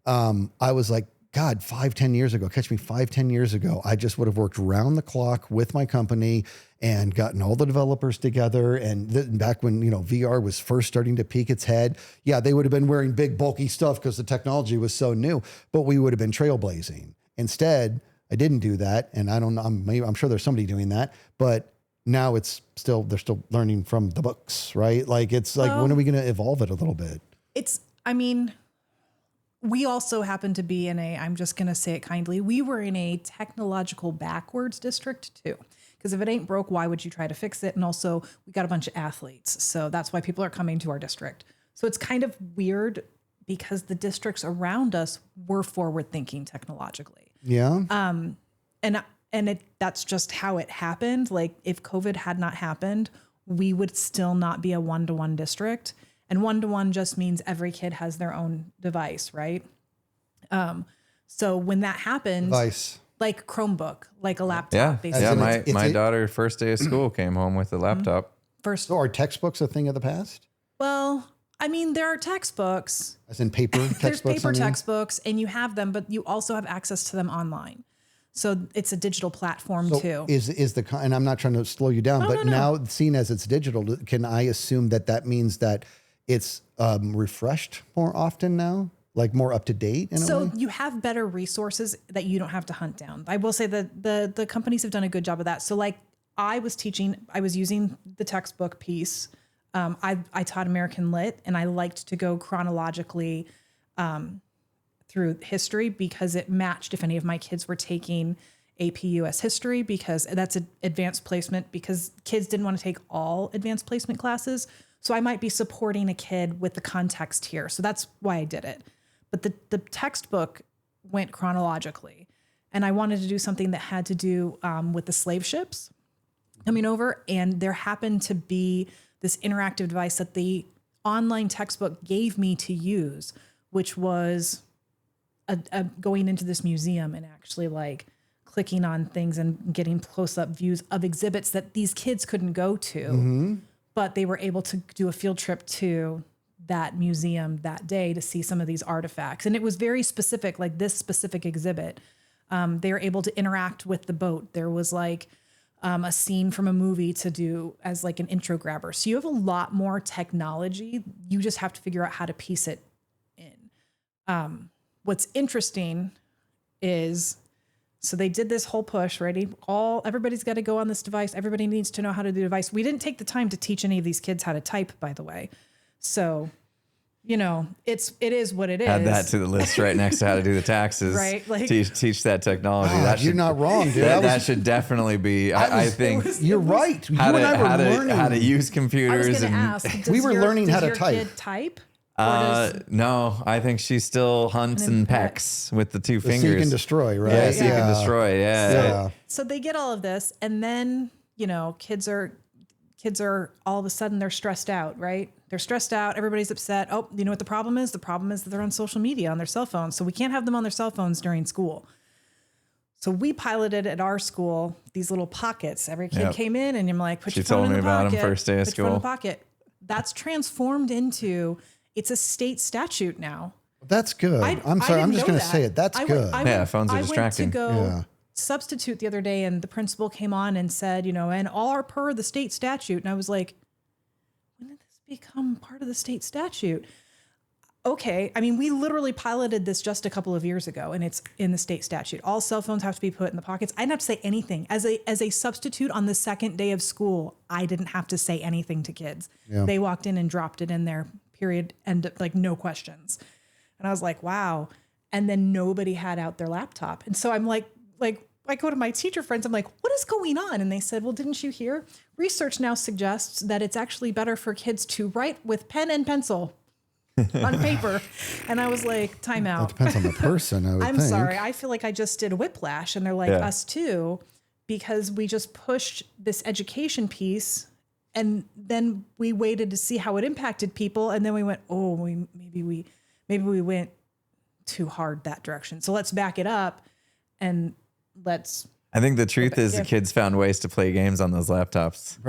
I was like, God, 5-10 years ago, catch me 5-10 years ago, I just would have worked round the clock with my company and gotten all the developers together. And back when, VR was first starting to peek its head, yeah, they would have been wearing big, bulky stuff because the technology was so new, but we would have been trailblazing. Instead, I didn't do that. And I don't know, I'm sure there's somebody doing that, but now they're still learning from the books, right? Like, it's like, when are we going to evolve it a little bit? we also happen to be in I'm just going to say it kindly, we were in a technological backwards district too. Because if it ain't broke, why would you try to fix it? And also, we got a bunch of athletes. So that's why people are coming to our district. So it's kind of weird because the districts around us were forward thinking technologically. Yeah. That's just how it happened. Like if COVID had not happened, we would still not be a 1-to-1 district. And 1-to-1 just means every kid has their own device, right? So when that happened, Device. like Chromebook, like a laptop, basically. Yeah, my daughter first day of school came home with a laptop. So are textbooks a thing of the past? Well, I mean, there are textbooks. As in paper textbooks? There's paper textbooks, and you have them, but you also have access to them online. So it's a digital platform too. And I'm not trying to slow you down, but now seen as it's digital, can I assume that means that it's refreshed more often now? Like more up to date in a way? So you have better resources that you don't have to hunt down. I will say that the companies have done a good job of that. So like I was using the textbook piece. I taught American Lit, and I liked to go chronologically through history because it matched if any of my kids were taking AP US history, because that's an advanced placement, because kids didn't want to take all advanced placement classes. So I might be supporting a kid with the context here. So that's why I did it. But the textbook went chronologically, and I wanted to do something that had to do with the slave ships coming over. And there happened to be this interactive device that the online textbook gave me to use, which was going into this museum and actually like clicking on things and getting close-up views of exhibits that these kids couldn't go to, but they were able to do a field trip to that museum that day to see some of these artifacts. And it was very specific, like this specific exhibit. They were able to interact with the boat. There was like a scene from a movie to do as like an intro grabber. So you have a lot more technology. You just have to figure out how to piece it in. What's interesting is, so they did this whole push, ready? Everybody's got to go on this device. Everybody needs to know how to do the device. We didn't take the time to teach any of these kids how to type, by the way. So, you know, it is what it is. Add that to the list right next to how to do the taxes. Right, like- teach that technology. You're not wrong, dude. That should definitely be. I think You're right. You how and I were to learning. how to use I was computers going to and. ask, We were learning how to does your type. kid type? Or does- No, I think she still hunts and pecks with the two fingers. Seek and destroy, right? Yeah, seek and destroy. Yeah. So they get all of this, and then, you know, kids are all of a sudden they're stressed out, right? They're stressed out. Everybody's upset. Oh, you know what the problem is? The problem is that they're on social media on their cell phones. So we can't have them on their cell phones during school. So we piloted at our school these little pockets. Every kid came in, and I'm like, put your phone in the pocket. She told me about them first day of Put your phone in school. the pocket. That's transformed into, it's a state statute now. That's good. I'm sorry. I'm just going to say it. That's good. Phones are distracting. I went to go substitute the other day, and the principal came on and said, you know, and all are per the state statute. And I was like, when did this become part of the state statute? Okay. I mean, we literally piloted this just a couple of years ago, and it's in the state statute. All cell phones have to be put in the pockets. I didn't have to say anything. As a substitute on the second day of school, I didn't have to say anything to kids. Yeah. They walked in and dropped it in there, period, and like no questions. And I was like, wow. And then nobody had out their laptop. And so I'm like, I go to my teacher friends, I'm like, what is going on? And they said, well, didn't you hear? Research now suggests that it's actually better for kids to write with pen and pencil on paper. And I was like, time out. It depends on the person, I would I'm think. sorry. I feel like I just did a whiplash. And they're like, us too, because we just pushed this education piece, and then we waited to see how it impacted people. And then we went, maybe we went too hard that direction. So let's back it up and I think the truth is the kids found ways to play games on those laptops.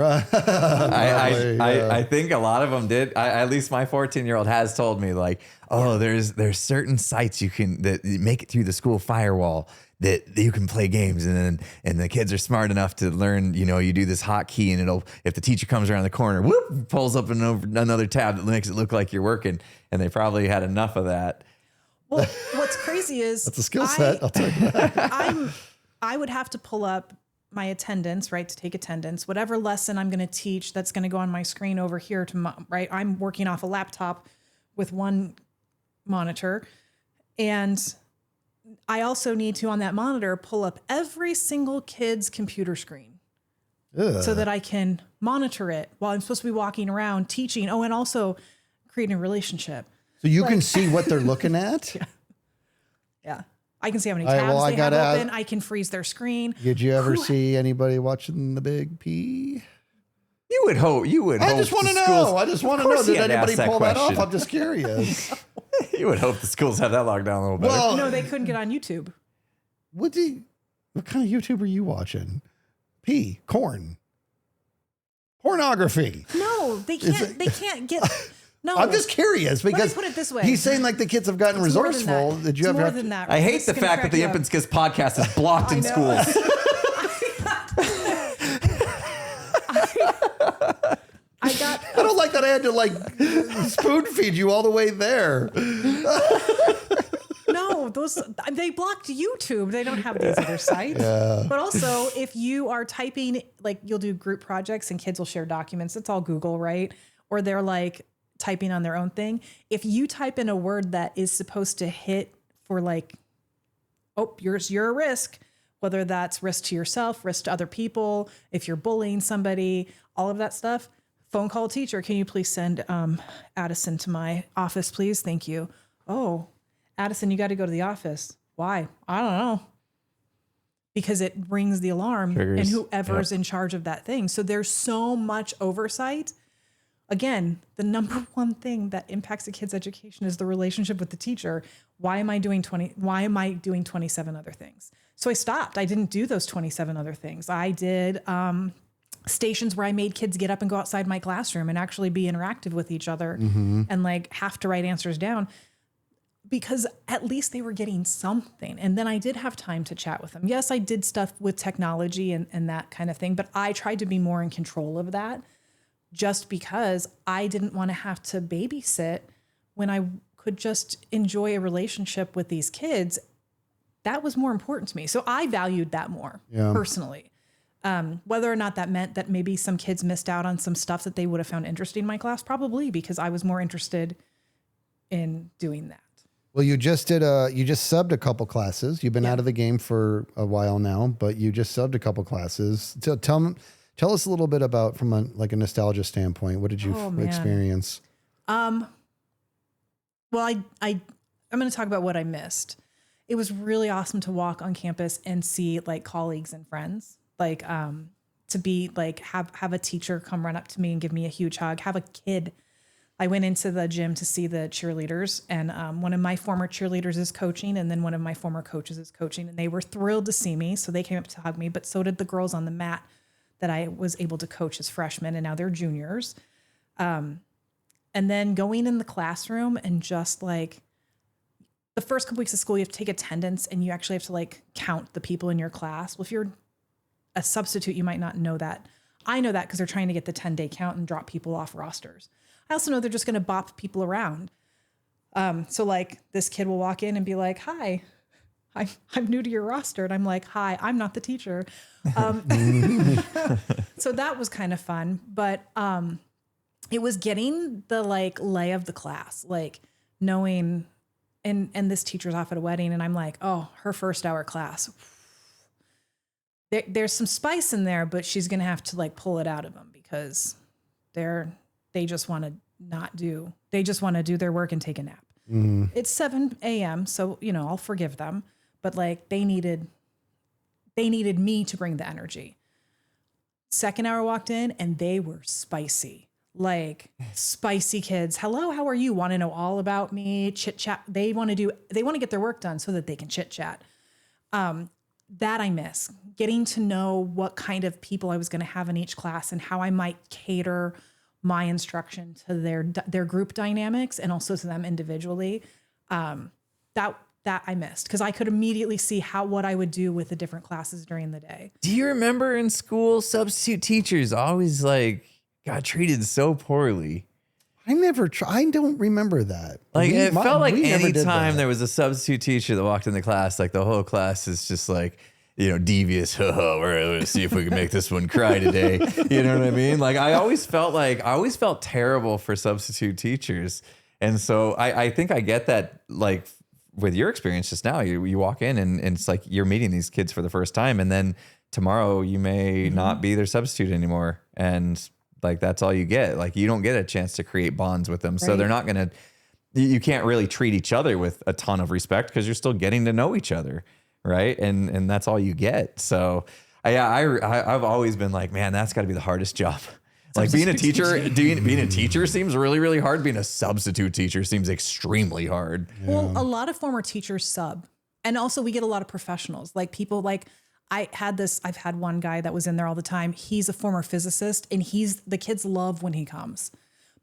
I think a lot of them did. At least my 14-year-old has told me, like, there's certain sites that make it through the school firewall that you can play games, and the kids are smart enough to learn. You know, you do this hotkey, and if the teacher comes around the corner, whoop, pulls up another tab that makes it look like you're working. And they probably had enough of that. Well, what's crazy is That's a skill set. I'll tell you that. I would have to pull up my attendance, right, to take attendance, whatever lesson I'm going to teach that's going to go on my screen over here right? I'm working off a laptop with one monitor. And I also need to, on that monitor, pull up every single kid's computer screen so that I can monitor it while I'm supposed to be walking around teaching. Oh, and also creating a relationship. So you can see what they're looking at? Yeah. I can see how many tabs they have open. I can freeze their screen. Did you ever see anybody watching the Big P? You would hope. I just want to know. I just want to know. Did anybody pull that off? I'm just curious. You would hope the schools have that locked down a little better. Well, No, they couldn't get on YouTube. what kind of YouTube are you watching? Corn. Pornography. No, they can't. They can't get. No, I'm just curious because put it this way. he's saying like the kids have gotten It's more than resourcul. that. Did you It's ever more have than that. I hate This the is gonna fact that crack the you Imp up. and Skizz podcast is blocked in know. schools. I don't like that I had to like spoon feed you all the way there. No, they blocked YouTube. They don't have these other sites. Yeah. But also, if you are typing, like you'll do group projects and kids will share documents. It's all Google, right? Or they're like typing on their own thing. If you type in a word that is supposed to hit for like, oh, you're a risk, whether that's risk to yourself, risk to other people, if you're bullying somebody, all of that stuff. Phone call teacher, can you please send Addison to my office, please? Thank you. Oh, Addison, you got to go to the office. Why? I don't know. Because it rings the alarm and whoever's in charge of that thing. So there's so much oversight. Again, the number one thing that impacts a kid's education is the relationship with the teacher. Why am I doing 27 other things? So I stopped. I didn't do those 27 other things. I did stations where I made kids get up and go outside my classroom and actually be interactive with each other and like have to write answers down, because at least they were getting something. And then I did have time to chat with them. Yes, I did stuff with technology and that kind of thing, but I tried to be more in control of that just because I didn't want to have to babysit when I could just enjoy a relationship with these kids. That was more important to me. So I valued that more personally. Whether or not that meant that maybe some kids missed out on some stuff that they would have found interesting in my class, probably, because I was more interested in doing that. Well, you just subbed a couple classes. You've been out of the game for a while now, but you just subbed a couple classes. Tell us a little bit about, from a nostalgia standpoint, what did you experience? Well, I'm going to talk about what I missed. It was really awesome to walk on campus and see like colleagues and friends, like to be like have a teacher come run up to me and give me a huge hug, have a kid. I went into the gym to see the cheerleaders, and one of my former cheerleaders is coaching, and then one of my former coaches is coaching, and they were thrilled to see me. So they came up to hug me, but so did the girls on the mat that I was able to coach as freshmen, and now they're juniors. And then going in the classroom and just like the first couple weeks of school, you have to take attendance and you actually have to like count the people in your class. Well, if you're a substitute, you might not know that. I know that because they're trying to get the 10-day count and drop people off rosters. I also know they're just going to bop people around. So like this kid will walk in and be like, hi, I'm new to your roster. And I'm like, hi, I'm not the teacher. So that was kind of fun, but it was getting the like lay of the class, like knowing, and this teacher's off at a wedding and I'm like, oh, her first hour class. There's some spice in there, but she's going to have to like pull it out of them because they just want to do their work and take a nap. Mm. It's 7 a.m. So, I'll forgive them, but like they needed me to bring the energy. Second hour walked in and they were spicy, like spicy kids. Hello, how are you? Want to know all about me? Chit chat. They want to get their work done so that they can chit chat. That I miss, getting to know what kind of people I was going to have in each class and how I might cater my instruction to their group dynamics and also to them individually. That I missed because I could immediately see what I would do with the different classes during the day. Do you remember in school, substitute teachers always like got treated so poorly? I don't remember that. Like it felt like anytime there was a substitute teacher that walked in the class, like the whole class is just like, devious. We're going to see if we can make this one cry today. You know what I mean? Like I always felt terrible for substitute teachers. And so I think I get that like with your experience just now, you walk in and it's like you're meeting these kids for the first time, and then tomorrow you may not be their substitute anymore, and like that's all you get. Like you don't get a chance to create bonds with them, so they're not gonna. You can't really treat each other with a ton of respect because you're still getting to know each other, right? And that's all you get. So I've always been like, man, that's got to be the hardest job. Like being a teacher, being a teacher seems really, really hard. Being a substitute teacher seems extremely hard. Yeah. Well, a lot of former teachers sub. And also we get a lot of professionals, like people like I've had one guy that was in there all the time. He's a former physicist and the kids love when he comes,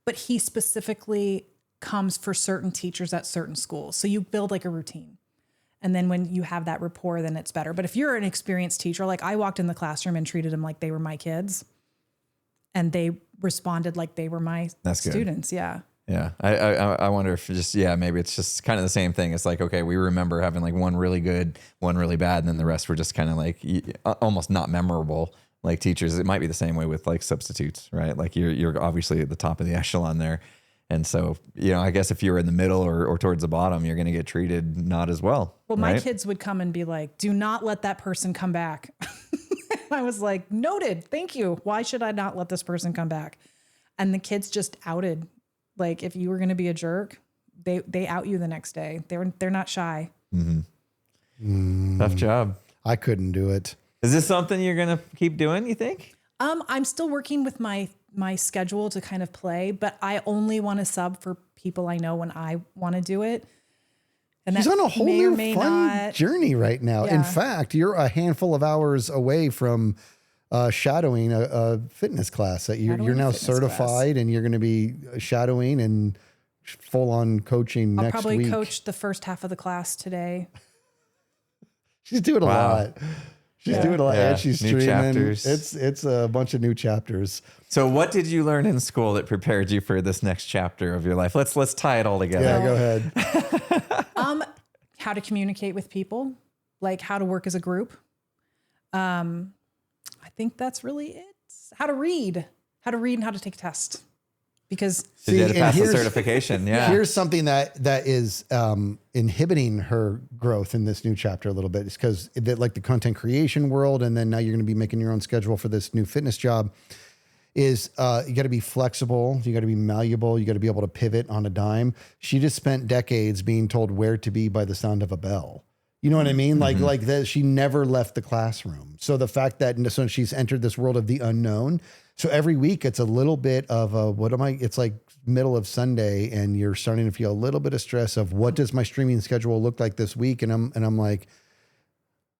but he specifically comes for certain teachers at certain schools. So you build like a routine. And then when you have that rapport, then it's better. But if you're an experienced teacher, like I walked in the classroom and treated them like they were my kids. And they responded like they were my students. Good. Yeah. Yeah. I wonder if maybe it's just kind of the same thing. It's like, okay, we remember having like one really good, one really bad. And then the rest were just kind of like almost not memorable, like teachers. It might be the same way with like substitutes, right? Like you're obviously at the top of the echelon there. And so, I guess if you're in the middle or towards the bottom, you're going to get treated not as well. Well, my kids would come and be like, do not let that person come back. I was like, noted. Thank you. Why should I not let this person come back? And the kids just outed. Like if you were going to be a jerk, they out you the next day. They're not shy. Mm-hmm. Tough job. I couldn't do it. Is this something you're going to keep doing, you think? I'm still working with my schedule to kind of play, but I only want to sub for people I know when I want to do it. And he's on a whole new fun journey right now. Yeah. In fact, you're a handful of hours away from shadowing a fitness class that you're now certified and you're going to be shadowing and full on coaching next week. I'll probably coach the first half of the class today. She's doing a lot. She's doing a lot. And she's new streaming. Chapters. It's a bunch of new chapters. So what did you learn in school that prepared you for this next chapter of your life? Let's tie it all together. Yeah, go ahead. How to communicate with people, like how to work as a group. I think that's really it. How to read and how to take a test. Because you had to pass the certification. Yeah. Here's something that is inhibiting her growth in this new chapter a little bit. It's because like the content creation world, and then now you're going to be making your own schedule for this new fitness job. Is you got to be flexible, you got to be malleable, you got to be able to pivot on a dime. She just spent decades being told where to be by the sound of a bell. You know what I mean? Like that. She never left the classroom. So the fact that she's entered this world of the unknown. So every week it's a little bit of it's like middle of Sunday and you're starting to feel a little bit of stress of what does my streaming schedule look like this week? And I'm like,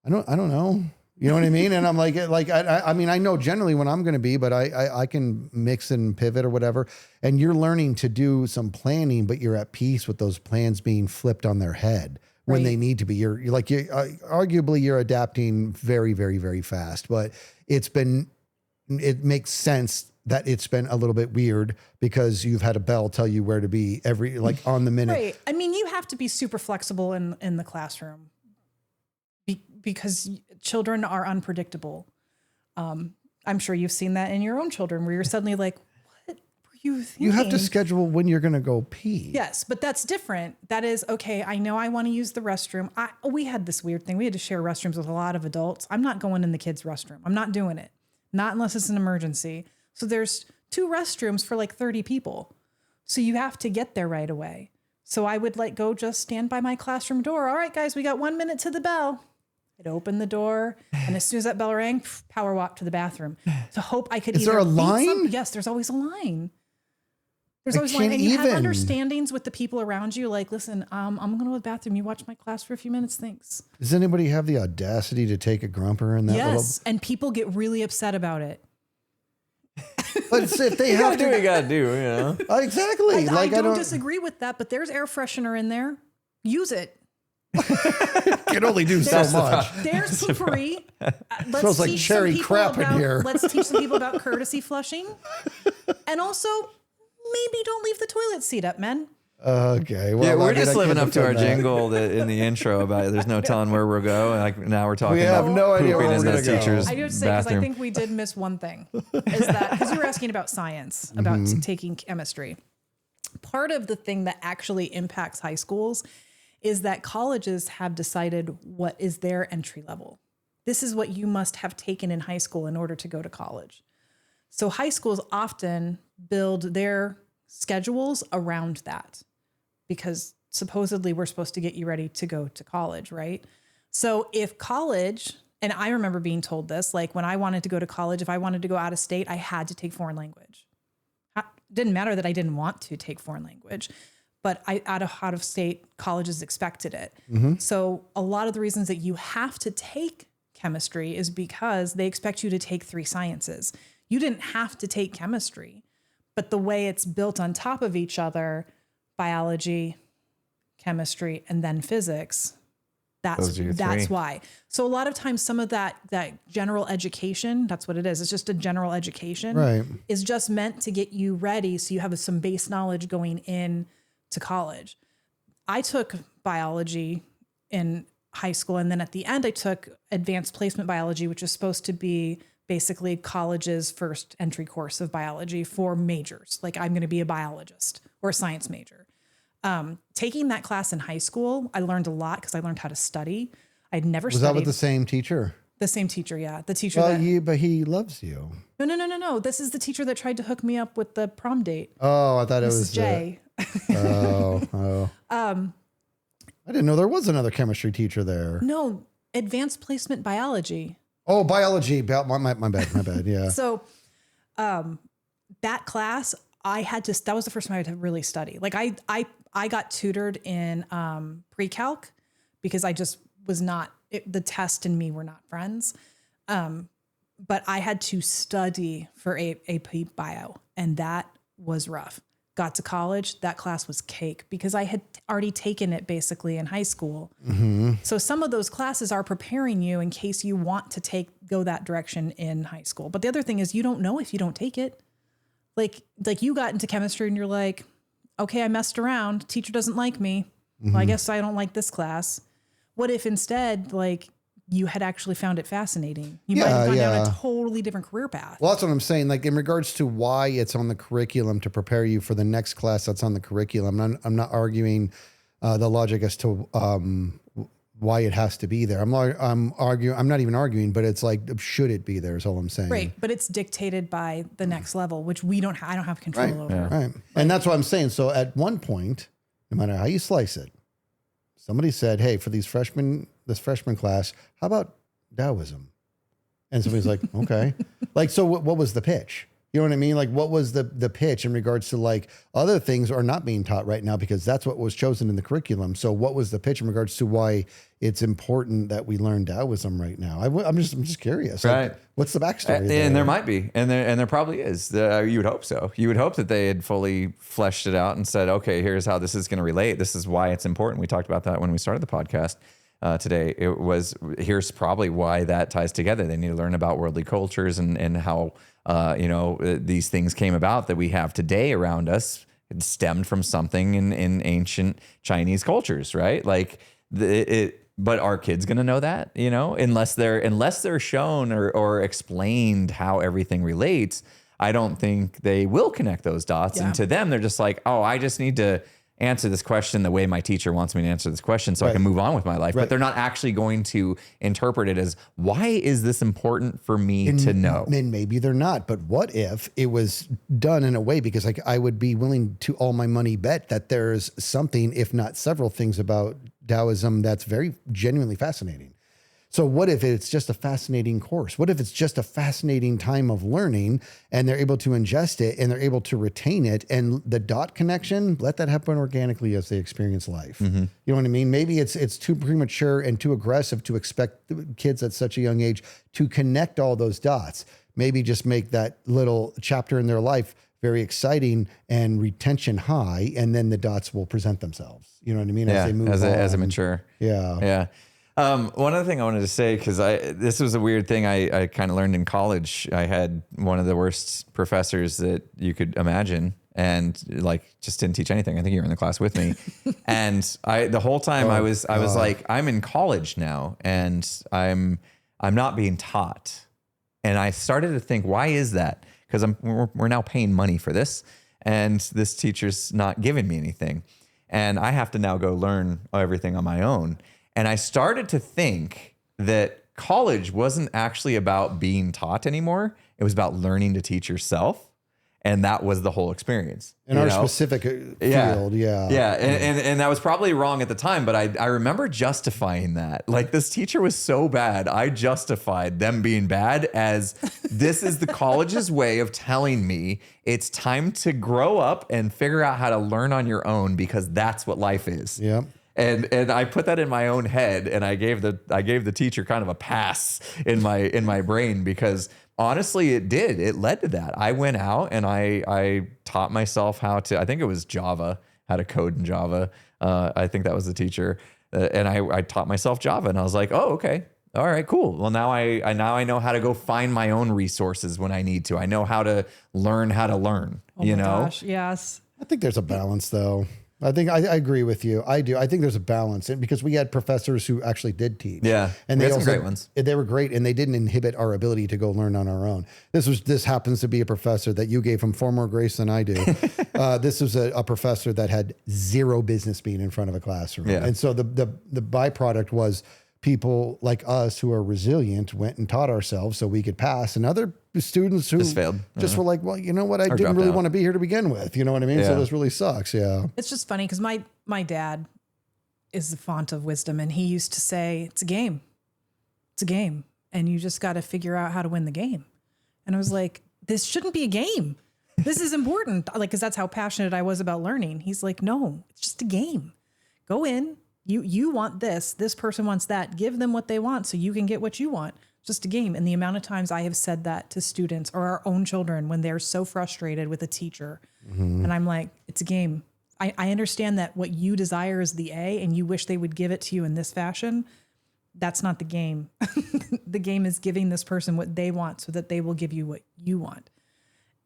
I don't know. You know what I mean? And I'm like, I mean, I know generally when I'm going to be, but I can mix and pivot or whatever. And you're learning to do some planning, but you're at peace with those plans being flipped on their head when they need to be. You're arguably you're adapting very, very, very fast, but it makes sense that it's been a little bit weird because you've had a bell tell you where to be on the minute. Right. I mean, you have to be super flexible in the classroom. Because children are unpredictable. I'm sure you've seen that in your own children where you're suddenly like, what were you thinking? You have to schedule when you're going to go pee. Yes, but that's different. That is, okay, I know I want to use the restroom. We had this weird thing. We had to share restrooms with a lot of adults. I'm not going in the kids' restroom. I'm not doing it. Not unless it's an emergency. So there's 2 restrooms for like 30 people. So you have to get there right away. So I would go just stand by my classroom door. All right, guys, we got 1 minute to the bell. I'd open the door, and as soon as that bell rang, power walk to the bathroom to hope I could. Is there a line? Yes, there's always a line. There's always a line, and you have understandings with the people around you. Like, listen, I'm going to go to the bathroom. You watch my class for a few minutes. Thanks. Does anybody have the audacity to take a grumper in that? Yes, and people get really upset about it. But if they have to do what you gotta do, you know. Exactly. I don't disagree with that, but there's air freshener in there. Use it. Can only do so much. There's poopery. Smells like cherry crap in here. Let's teach some people about courtesy flushing. And also, maybe don't leave the toilet seat up, men. Okay. Well, yeah, we're just living up to our jingle in the intro about there's no telling where we'll go. Like now we're talking about no idea where pooping we're in the teacher's I do say because I think we did miss one thing. Is that because you were asking about science, about taking chemistry. Part of the thing that actually impacts high schools is that colleges have decided what is their entry level. This is what you must have taken in high school in order to go to college. So high schools often build their schedules around that because supposedly we're supposed to get you ready to go to college, right? So if college, and I remember being told this, like when I wanted to go to college, if I wanted to go out of state, I had to take foreign language. It didn't matter that I didn't want to take foreign language, but out of state colleges expected it. So a lot of the reasons that you have to take chemistry is because they expect you to take 3 sciences. You didn't have to take chemistry, but the way it's built on top of each other, biology, chemistry, and then physics, that's why. So a lot of times some of that general education, that's what it is. It's just a general education, Right. is just meant to get you ready so you have some base knowledge going in to college. I took biology in high school, and then at the end I took advanced placement biology, which is supposed to be basically college's first entry course of biology for majors. Like I'm going to be a biologist or a science major. Taking that class in high school, I learned a lot because I learned how to study. I'd never Was studied. that with the same teacher? The same teacher, yeah. The teacher But he loves you. No. This is the teacher that tried to hook me up with the prom date. Oh, I thought it was Jay. Oh. I didn't know there was another chemistry teacher there. No, advanced placement biology. Oh, biology. My bad. Yeah. So that class, that was the first time I had to really study. Like I got tutored in pre-calc because I just was not, the test and me were not friends. But I had to study for AP bio, and that was rough. Got to college, that class was cake because I had already taken it basically in high school. So some of those classes are preparing you in case you want to go that direction in high school. But the other thing is you don't know if you don't take it. Like you got into chemistry and you're like, okay, I messed around. Teacher doesn't like me. Well, I guess I don't like this class. What if instead, like, you had actually found it fascinating? You might have gone down a totally different career path. Well, that's what I'm saying. Like in regards to why it's on the curriculum to prepare you for the next class that's on the curriculum. I'm not arguing the logic as to why it has to be there. I'm not even arguing, but it's like, should it be there is all I'm saying. Right. But it's dictated by the next level, which I don't have control over. Yeah. Right. And that's what I'm saying. So at one point, no matter how you slice it, somebody said, hey, for this freshman class, how about Taoism? And somebody's like, okay. Like, so what was the pitch? You know what I mean? Like, what was the pitch in regards to like other things are not being taught right now because that's what was chosen in the curriculum. So what was the pitch in regards to why it's important that we learn Taoism right now? I'm just curious. Right. Like, what's the backstory? And there might be, and there probably is. You would hope so. You would hope that they had fully fleshed it out and said, okay, here's how this is going to relate. This is why it's important. We talked about that when we started the podcast. Today, here's probably why that ties together. They need to learn about worldly cultures and how these things came about that we have today around us. It stemmed from something in ancient Chinese cultures, right? Like but are kids going to know that? You know, unless they're shown or explained how everything relates. I don't think they will connect those dots. Yeah. And to them, they're just like, oh, I just need to answer this question the way my teacher wants me to answer this question so I can move on with my life. But they're not actually going to interpret it as, why is this important for me to know? And maybe they're not. But what if it was done in a way, because like I would be willing to all my money bet that there's something, if not several things about Taoism that's very genuinely fascinating. So what if it's just a fascinating course? What if it's just a fascinating time of learning and they're able to ingest it and they're able to retain it, and the dot connection, let that happen organically as they experience life. You know what I mean? Maybe it's too premature and too aggressive to expect kids at such a young age to connect all those dots. Maybe just make that little chapter in their life very exciting and retention high, and then the dots will present themselves. You know what I mean? As they move on. As they mature. Yeah. Yeah. One other thing I wanted to say, because this was a weird thing I kind of learned in college. I had one of the worst professors that you could imagine, and like just didn't teach anything. I think you were in the class with me, and the whole time I was like, I'm in college now, and I'm not being taught, and I started to think, why is that? Because we're now paying money for this, and this teacher's not giving me anything. and I have to now go learn everything on my own. And I started to think that college wasn't actually about being taught anymore. It was about learning to teach yourself. And that was the whole experience. In our specific field, yeah. Yeah, and that was probably wrong at the time, but I remember justifying that. Like, this teacher was so bad, I justified them being bad as this is the college's way of telling me it's time to grow up and figure out how to learn on your own, because that's what life is. Yep. And I put that in my own head, and I gave the teacher kind of a pass in my brain, because honestly, it led to that. I went out and I taught myself how to, I think it was Java, how to code in Java. I think that was the teacher. And I taught myself Java, and I was like, oh, okay. All right, cool. Well, now I know how to go find my own resources when I need to. I know how to learn how to learn, Oh my gosh, yes. I think there's a balance, though. I think I agree with you. I do. I think there's a balance, and because we had professors who actually did teach. Yeah, and they had some also, great ones. They were great, and they didn't inhibit our ability to go learn on our own. This happens to be a professor that you gave him far more grace than I do. This was a professor that had zero business being in front of a classroom, and so the byproduct was people like us who are resilient went and taught ourselves so we could pass, and other students who just failed. Were like, well, you know what? I Or didn't really dropped out. want to be here to begin with. You know what I mean? Yeah. So this really sucks. Yeah. It's just funny because my dad is the font of wisdom, and he used to say, it's a game. It's a game. And you just got to figure out how to win the game. And I was like, this shouldn't be a game. This is important. Like, because that's how passionate I was about learning. He's like, no, it's just a game. Go in. You want this person wants that. Give them what they want so you can get what you want. Just a game. And the amount of times I have said that to students or our own children when they're so frustrated with a teacher. Mm-hmm. And I'm like, it's a game. I understand that what you desire is the A and you wish they would give it to you in this fashion. That's not the game. The game is giving this person what they want so that they will give you what you want.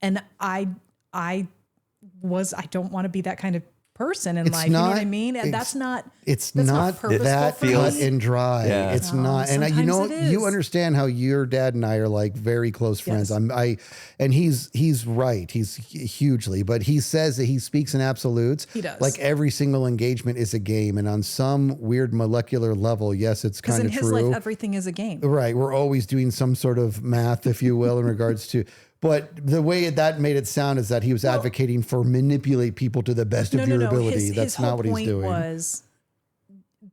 And I don't want to be that kind of person in life. You know what I mean? And that's not that cut and dry. Yeah. It's No, not. And sometimes it is. you understand how your dad and I are like very close friends. Yes. And he's right. He's hugely, but he says that he speaks in absolutes. He does. Like every single engagement is a game. And on some weird molecular level, yes, it's kind of true. Because in his life, everything is a game. Right. We're always doing some sort of math, if you will, in regards to. But the way that made it sound is that he was advocating for manipulate people to the best of your ability. That's not what he's doing. His whole point was,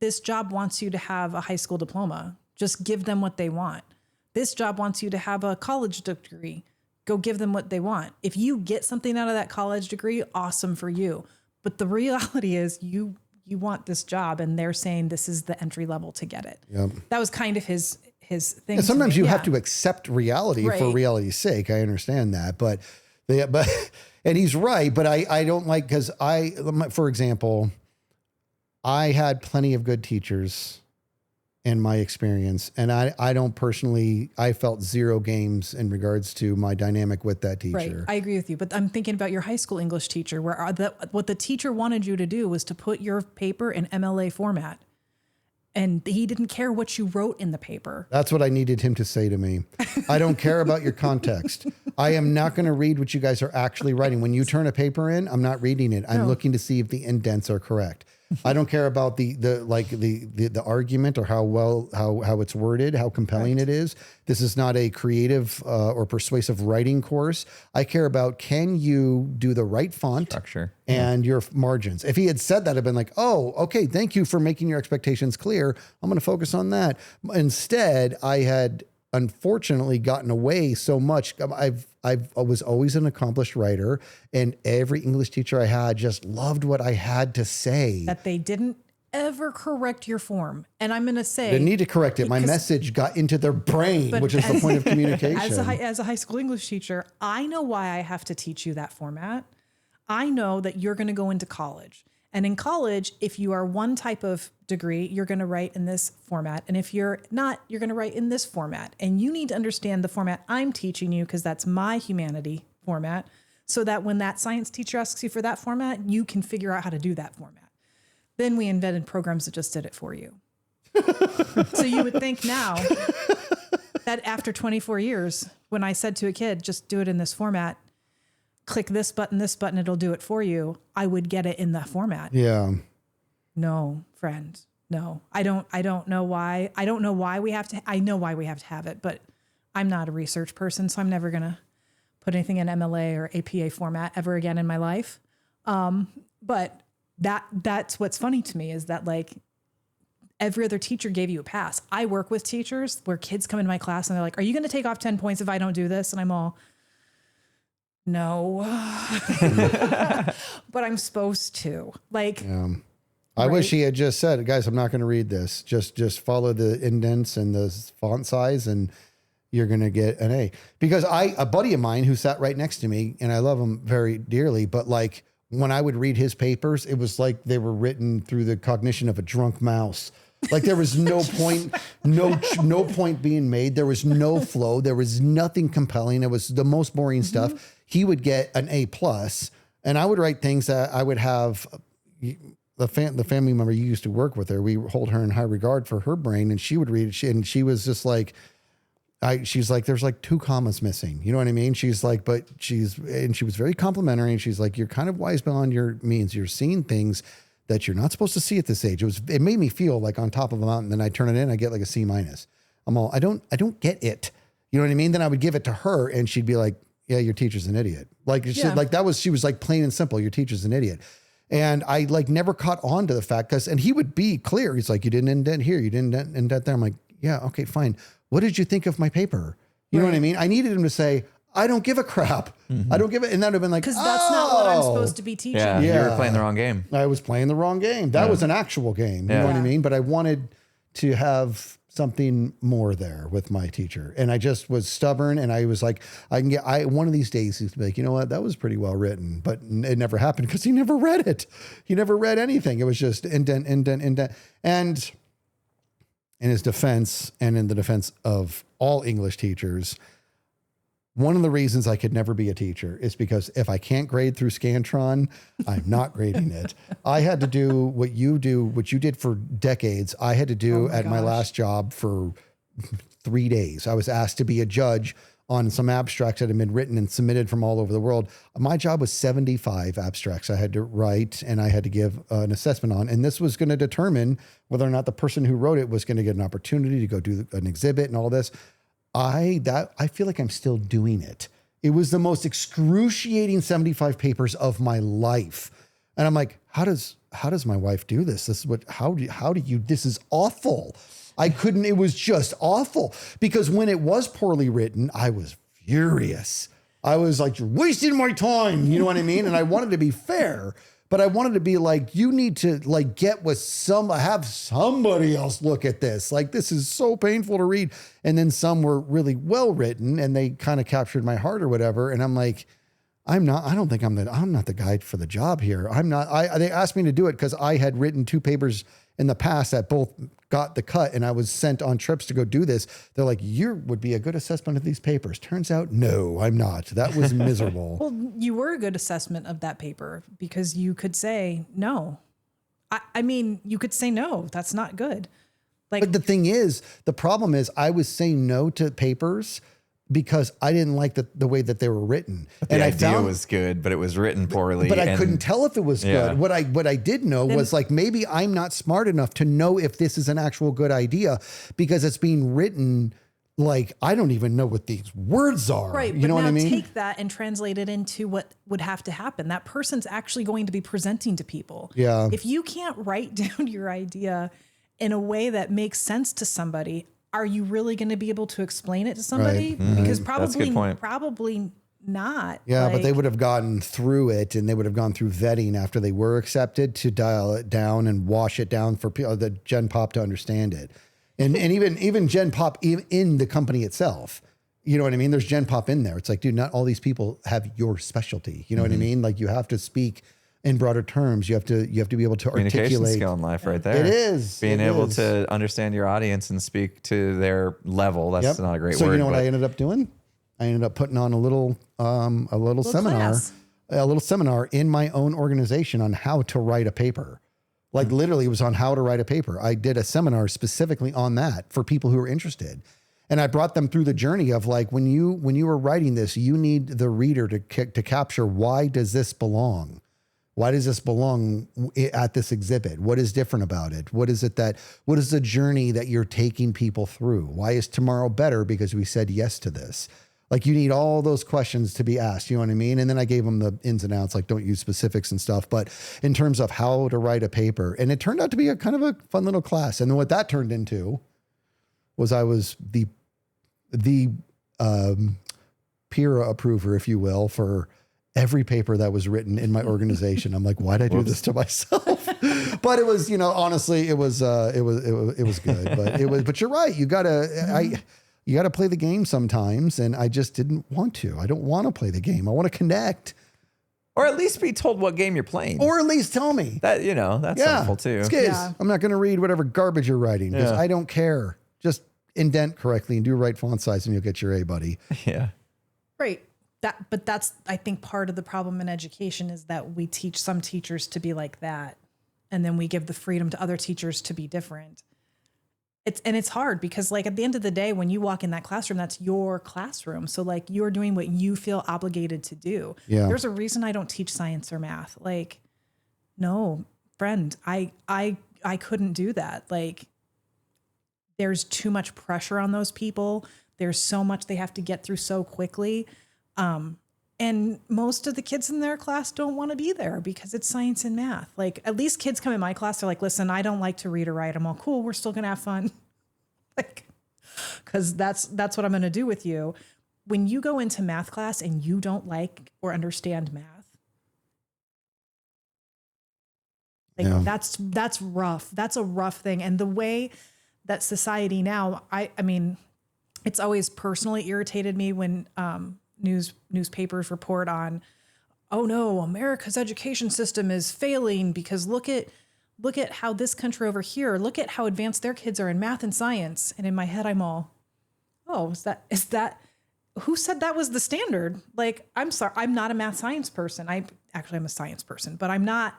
this job wants you to have a high school diploma. Just give them what they want. This job wants you to have a college degree. Go give them what they want. If you get something out of that college degree, awesome for you. But the reality is you want this job, and they're saying this is the entry level to get it. Yep. That was kind of his thing. And sometimes you have to accept reality for reality's sake. I understand that, but and he's right. But I don't like, because for example, I had plenty of good teachers in my experience, and I don't personally. I felt zero games in regards to my dynamic with that teacher. Right, I agree with you. But I'm thinking about your high school English teacher, where what the teacher wanted you to do was to put your paper in MLA format. And he didn't care what you wrote in the paper. That's what I needed him to say to me. I don't care about your context. I am not going to read what you guys are actually writing. When you turn a paper in, I'm not reading it. I'm looking to see if the indents are correct. I don't care about the argument or how it's worded, how compelling it is. This is not a creative or persuasive writing course. I care about, can you do the right font Structure. and your margins. If he had said that, I'd been like, oh, okay, thank you for making your expectations clear. I'm going to focus on that. Instead, I had unfortunately gotten away so much. I was always an accomplished writer, and every English teacher I had just loved what I had to say. That they didn't ever correct your form. And I'm going to say, They need to correct it. My message got into their brain, which is the point of communication. As a high school English teacher, I know why I have to teach you that format. I know that you're going to go into college. And in college, if you are one type of degree, you're going to write in this format. And if you're not, you're going to write in this format. And you need to understand the format I'm teaching you, because that's my humanity format, so that when that science teacher asks you for that format, you can figure out how to do that format. Then we invented programs that just did it for you. So you would think now that after 24 years, when I said to a kid, just do it in this format, click this button, it'll do it for you, I would get it in that format. Yeah. No, friend. No, I don't know why. I don't know why we have to. I know why we have to have it, but I'm not a research person, so I'm never going to put anything in MLA or APA format ever again in my life. But that's what's funny to me is that like every other teacher gave you a pass. I work with teachers where kids come into my class and they're like, are you going to take off 10 points if I don't do this? And I'm all, no, but I'm supposed to. Like, I wish he had just said, guys, I'm not going to read this. Just follow the indents and the font size and you're going to get an A. Because a buddy of mine who sat right next to me, and I love him very dearly, but like when I would read his papers, it was like they were written through the cognition of a drunk mouse. Like there was no point, no point being made. There was no flow. There was nothing compelling. It was the most boring stuff. He would get an A+, and I would write things that I would have. The family member you used to work with her, we hold her in high regard for her brain, and she would read it. And she was just like, she's like, there's like 2 commas missing. You know what I mean? She's like, and she was very complimentary. And she's like, you're kind of wise beyond your means. You're seeing things that you're not supposed to see at this age. It made me feel like on top of a mountain. Then I turn it in, I get like a C-. I'm all, I don't get it. You know what I mean? Then I would give it to her and she'd be like, yeah, your teacher's an idiot. Like, she was like plain and simple. Your teacher's an idiot. And I like never caught on to the fact and he would be clear. He's like, you didn't indent here. You didn't indent there. I'm like, yeah, okay, fine. What did you think of my paper? You know what I mean? I needed him to say, I don't give a crap. I don't give it. And that would have been like, because that's not what I'm supposed to be teaching. Yeah, you were playing the wrong game. I was playing the wrong game. That was an actual game. You know what I mean? But I wanted to have something more there with my teacher. And I just was stubborn. And I was like, one of these days he's be like, you know what? That was pretty well written, but it never happened because he never read it. He never read anything. It was just indent. And in his defense and in the defense of all English teachers, one of the reasons I could never be a teacher is because if I can't grade through Scantron, I'm not grading it. I had to do what you did for decades. I had to do at my last job for 3 days. I was asked to be a judge on some abstracts that had been written and submitted from all over the world. My job was 75 abstracts I had to write and I had to give an assessment on. And this was going to determine whether or not the person who wrote it was going to get an opportunity to go do an exhibit and all this. I feel like I'm still doing it. It was the most excruciating 75 papers of my life. And I'm like, how does my wife do this? How do you, this is awful. It was just awful because when it was poorly written, I was furious. I was like, you're wasting my time. You know what I mean? And I wanted to be fair, but I wanted to be like, you need to like have somebody else look at this. Like, this is so painful to read. And then some were really well written and they kind of captured my heart or whatever. And I'm like, I'm not the guy for the job here. They asked me to do it because I had written 2 papers in the past that both got the cut and I was sent on trips to go do this. They're like, you would be a good assessment of these papers. Turns out, no, I'm not. That was miserable. Well, you were a good assessment of that paper because you could say no. I mean, you could say no, that's not good. Like, but the problem is I was saying no to papers because I didn't like the way that they were written. The idea was good, but it was written poorly. But I couldn't tell if it was good. What I did know was like, maybe I'm not smart enough to know if this is an actual good idea because it's being written like, I don't even know what these words are. Right. You know what I mean? Take that and translate it into what would have to happen. That person's actually going to be presenting to people. Yeah. If you can't write down your idea in a way that makes sense to somebody, are you really going to be able to explain it to somebody? Right. Mm-hmm. Because That's a good point. probably not. Yeah, but they would have gotten through it and they would have gone through vetting after they were accepted to dial it down and wash it down for the Gen Pop to understand it. And even Gen Pop in the company itself. You know what I mean? There's Gen Pop in there. It's like, dude, not all these people have your specialty. You know what I mean? Like, you have to speak in broader terms. You have to be able to Communication articulate. skill in life right there. It is. Being able to understand your audience and speak to their level. That's not a great word. So you know what I ended up doing? I ended up putting on a little seminar, class. a little seminar in my own organization on how to write a paper. Like literally it was on how to write a paper. I did a seminar specifically on that for people who were interested. And I brought them through the journey of like, when you were writing this, you need the reader to capture, why does this belong? Why does this belong at this exhibit? What is different about it? What is the journey that you're taking people through? Why is tomorrow better because we said yes to this? Like, you need all those questions to be asked, you know what I mean? And then I gave them the ins and outs, like don't use specifics and stuff, but in terms of how to write a paper. And it turned out to be a kind of a fun little class. And then what that turned into was I was the peer approver, if you will, for every paper that was written in my organization. I'm like, why'd I do this to myself? But it was, honestly, it was good, but you're right. You gotta play the game sometimes. And I just didn't want to. I don't want to play the game. I want to connect. Or at least be told what game you're playing. Or at least tell me. That, that's helpful too. Skizz, Yeah. I'm not going to read whatever garbage you're writing because I don't care. Just indent correctly and do right font size and you'll get your A, buddy. Yeah. Right. But that's, I think, part of the problem in education is that we teach some teachers to be like that. And then we give the freedom to other teachers to be different. It's hard because, like, at the end of the day, when you walk in that classroom, that's your classroom. So like, you're doing what you feel obligated to do. Yeah. There's a reason I don't teach science or math. Like, no, friend, I couldn't do that. Like, there's too much pressure on those people. There's so much they have to get through so quickly. And most of the kids in their class don't want to be there because it's science and math. Like, at least kids come in my class, they're like, listen, I don't like to read or write. I'm all, cool, we're still going to have fun. Like, because that's what I'm going to do with you. When you go into math class and you don't like or understand math, like, that's rough. That's a rough thing. And the way that society now, I mean, it's always personally irritated me when, newspapers report on, oh no, America's education system is failing because look at how this country over here, look at how advanced their kids are in math and science. And in my head, I'm all, oh, is that, who said that was the standard? Like, I'm sorry, I'm not a math science person. I'm a science person, but I'm not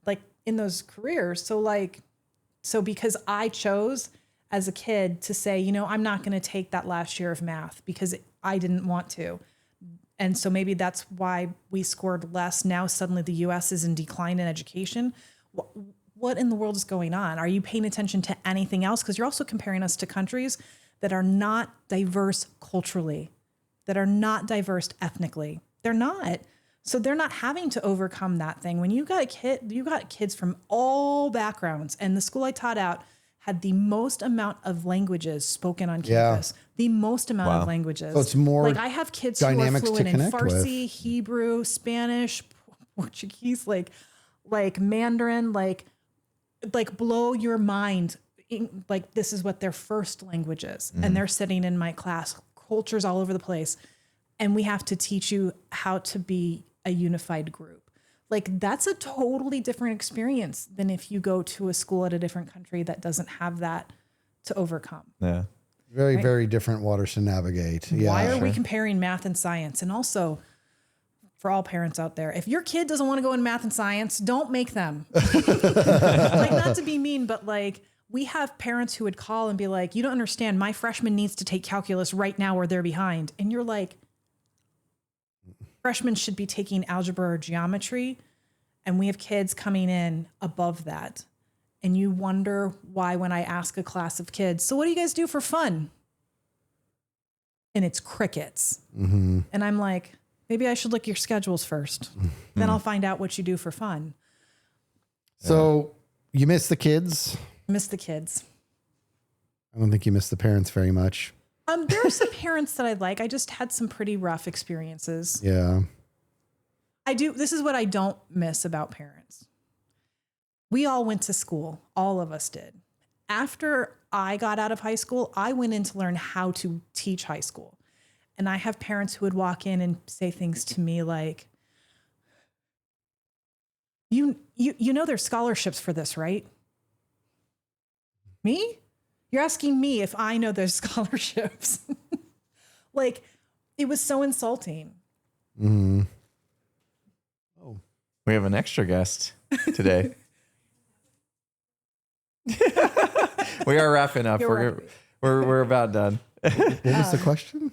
like in those careers. So because I chose as a kid to say, I'm not going to take that last year of math because I didn't want to. And so maybe that's why we scored less. Now suddenly the US is in decline in education. What in the world is going on? Are you paying attention to anything else? Because you're also comparing us to countries that are not diverse culturally, that are not diverse ethnically. They're not. So they're not having to overcome that thing. When you got kids from all backgrounds, and the school I taught at had the most amount of languages spoken on campus. The most amount of languages. So it's more like, I have kids who are fluent in Farsi, Hebrew, Spanish, Portuguese, like Mandarin, like blow your mind. Like, this is what their first language is. And they're sitting in my class, cultures all over the place. And we have to teach you how to be a unified group. Like, that's a totally different experience than if you go to a school at a different country that doesn't have that to overcome. Yeah. Very, very different waters to navigate. Yeah. Why are we comparing math and science? And also, for all parents out there, if your kid doesn't want to go in math and science, don't make them. Like, not to be mean, but like, we have parents who would call and be like, you don't understand, my freshman needs to take calculus right now or they're behind. And you're like, freshmen should be taking algebra or geometry, and we have kids coming in above that. And you wonder why when I ask a class of kids, so what do you guys do for fun? And it's crickets. Mm-hmm. And I'm like, maybe I should look at your schedules first. Mm-hmm. Then I'll find out what you do for fun. So you miss the kids? Miss the kids. I don't think you miss the parents very much. There are some parents that I like. I just had some pretty rough experiences. Yeah. I do. This is what I don't miss about parents. We all went to school. All of us did. After I got out of high school, I went in to learn how to teach high school. And I have parents who would walk in and say things to me like, you know there's scholarships for this, right? Me? You're asking me if I know there's scholarships. Like, it was so insulting. Mm-hmm. Oh, we have an extra guest today. We are wrapping up. We're about done. What was the question?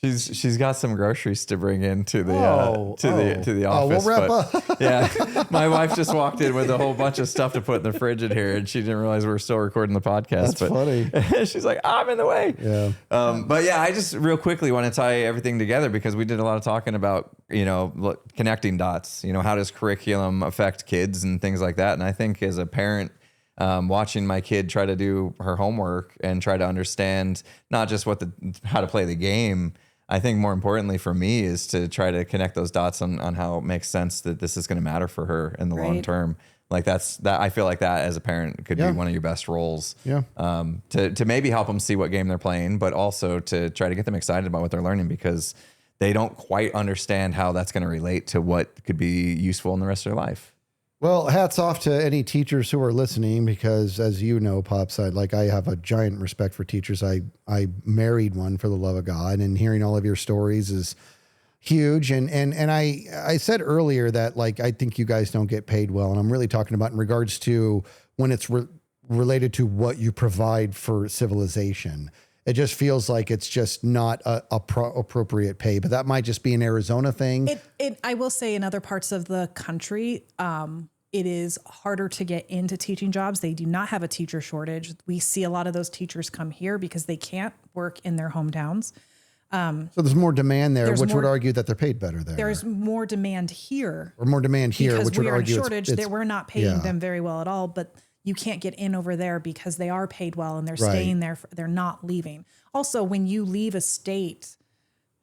She's got some groceries to bring in to the the Oh, office. we'll wrap up. Yeah, my wife just walked in with a whole bunch of stuff to put in the fridge in here, and she didn't realize we were still recording the podcast. That's funny. She's like, I'm in the way. Yeah. But yeah, I just real quickly want to tie everything together because we did a lot of talking about, connecting dots. How does curriculum affect kids and things like that? And I think as a parent, watching my kid try to do her homework and try to understand not just how to play the game. I think more importantly for me is to try to connect those dots on how it makes sense that this is going to matter for her in the long term. Like that I feel like that as a parent could be one of your best roles. Yeah. To maybe help them see what game they're playing, but also to try to get them excited about what they're learning because they don't quite understand how that's going to relate to what could be useful in the rest of their life. Well, hats off to any teachers who are listening because, as you know, Pups, I have a giant respect for teachers. I married one for the love of God, and hearing all of your stories is huge. And I said earlier that I think you guys don't get paid well, and I'm really talking about in regards to when it's related to what you provide for civilization. It just feels like it's just not appropriate pay, but that might just be an Arizona thing. I will say in other parts of the country, it is harder to get into teaching jobs. They do not have a teacher shortage. We see a lot of those teachers come here because they can't work in their hometowns. So there's more demand there, which would argue that they're paid better there. There's more demand here. Or more demand here, because which would we are argue in shortage. We're not paying yeah. them very well at all, but you can't get in over there because they are paid well and they're staying there. They're not leaving. Also, when you leave a state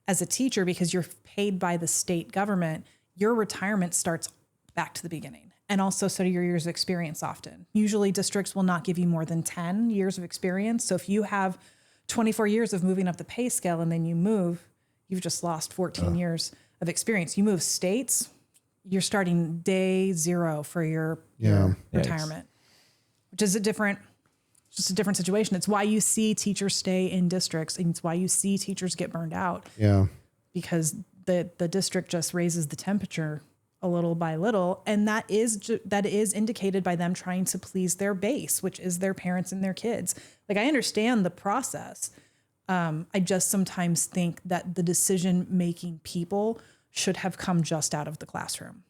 as a teacher because you're paid by the state government, your retirement starts back to the beginning. And also so do your years of experience often. Usually districts will not give you more than 10 years of experience. So if you have 24 years of moving up the pay scale and then you move, you've just lost 14 years of experience. You move states, you're starting day zero for your retirement. Which is just a different situation. It's why you see teachers stay in districts and it's why you see teachers get burned out. Yeah. Because the district just raises the temperature a little by little. And that is indicated by them trying to please their base, which is their parents and their kids. I understand the process. I just sometimes think that the decision-making people should have come just out of the classroom.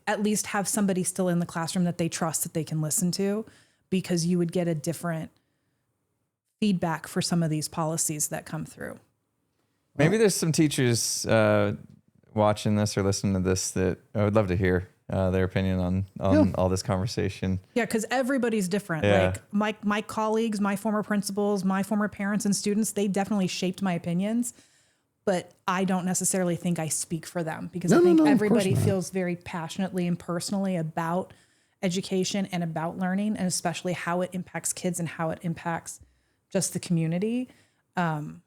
At least have somebody still in the classroom that they trust that they can listen to, because you would get a different feedback for some of these policies that come through. Maybe there's some teachers watching this or listening to this that I would love to hear their opinion on all this conversation. Yeah, because everybody's different. Yeah. My colleagues, my former principals, my former parents and students, they definitely shaped my opinions. But I don't necessarily think I speak for them because I think everybody feels very passionately and personally about education and about learning, and especially how it impacts kids and how it impacts just the community. And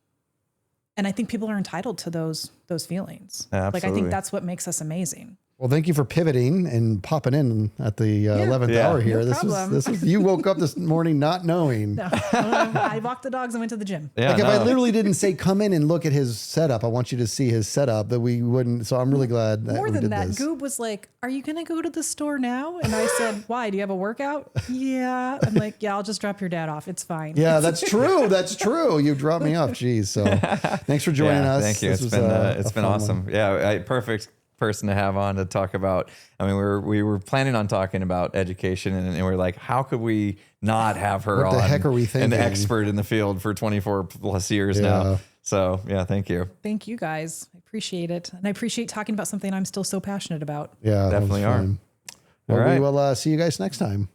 I think people are entitled to those feelings. Absolutely. I think that's what makes us amazing. Well, thank you for pivoting and popping in at the 11th hour here. No problem. This is you woke up this morning not knowing. No, I walked the dogs and went to the gym. Yeah, if I literally didn't say come in and look at his setup, I want you to see his setup that we wouldn't. So I'm really glad that More we than did that, this. Goob was like, "Are you going to go to the store now?" And I said, "Why? Do you have a workout?" Yeah. I'm like, "Yeah, I'll just drop your dad off. It's fine." Yeah, that's true. That's true. You dropped me off. Jeez. So thanks for joining us. Thank you. This It's been awesome. One. Yeah, perfect person to have on to talk about. I mean, we were planning on talking about education, and we're like, how could we not have her what on? The heck are we thinking? An expert in the field for 24 plus years now. So yeah, thank you. Thank you guys. I appreciate it, and I appreciate talking about something I'm still so passionate about. Yeah, definitely are. Well, All right. we will see you guys next time.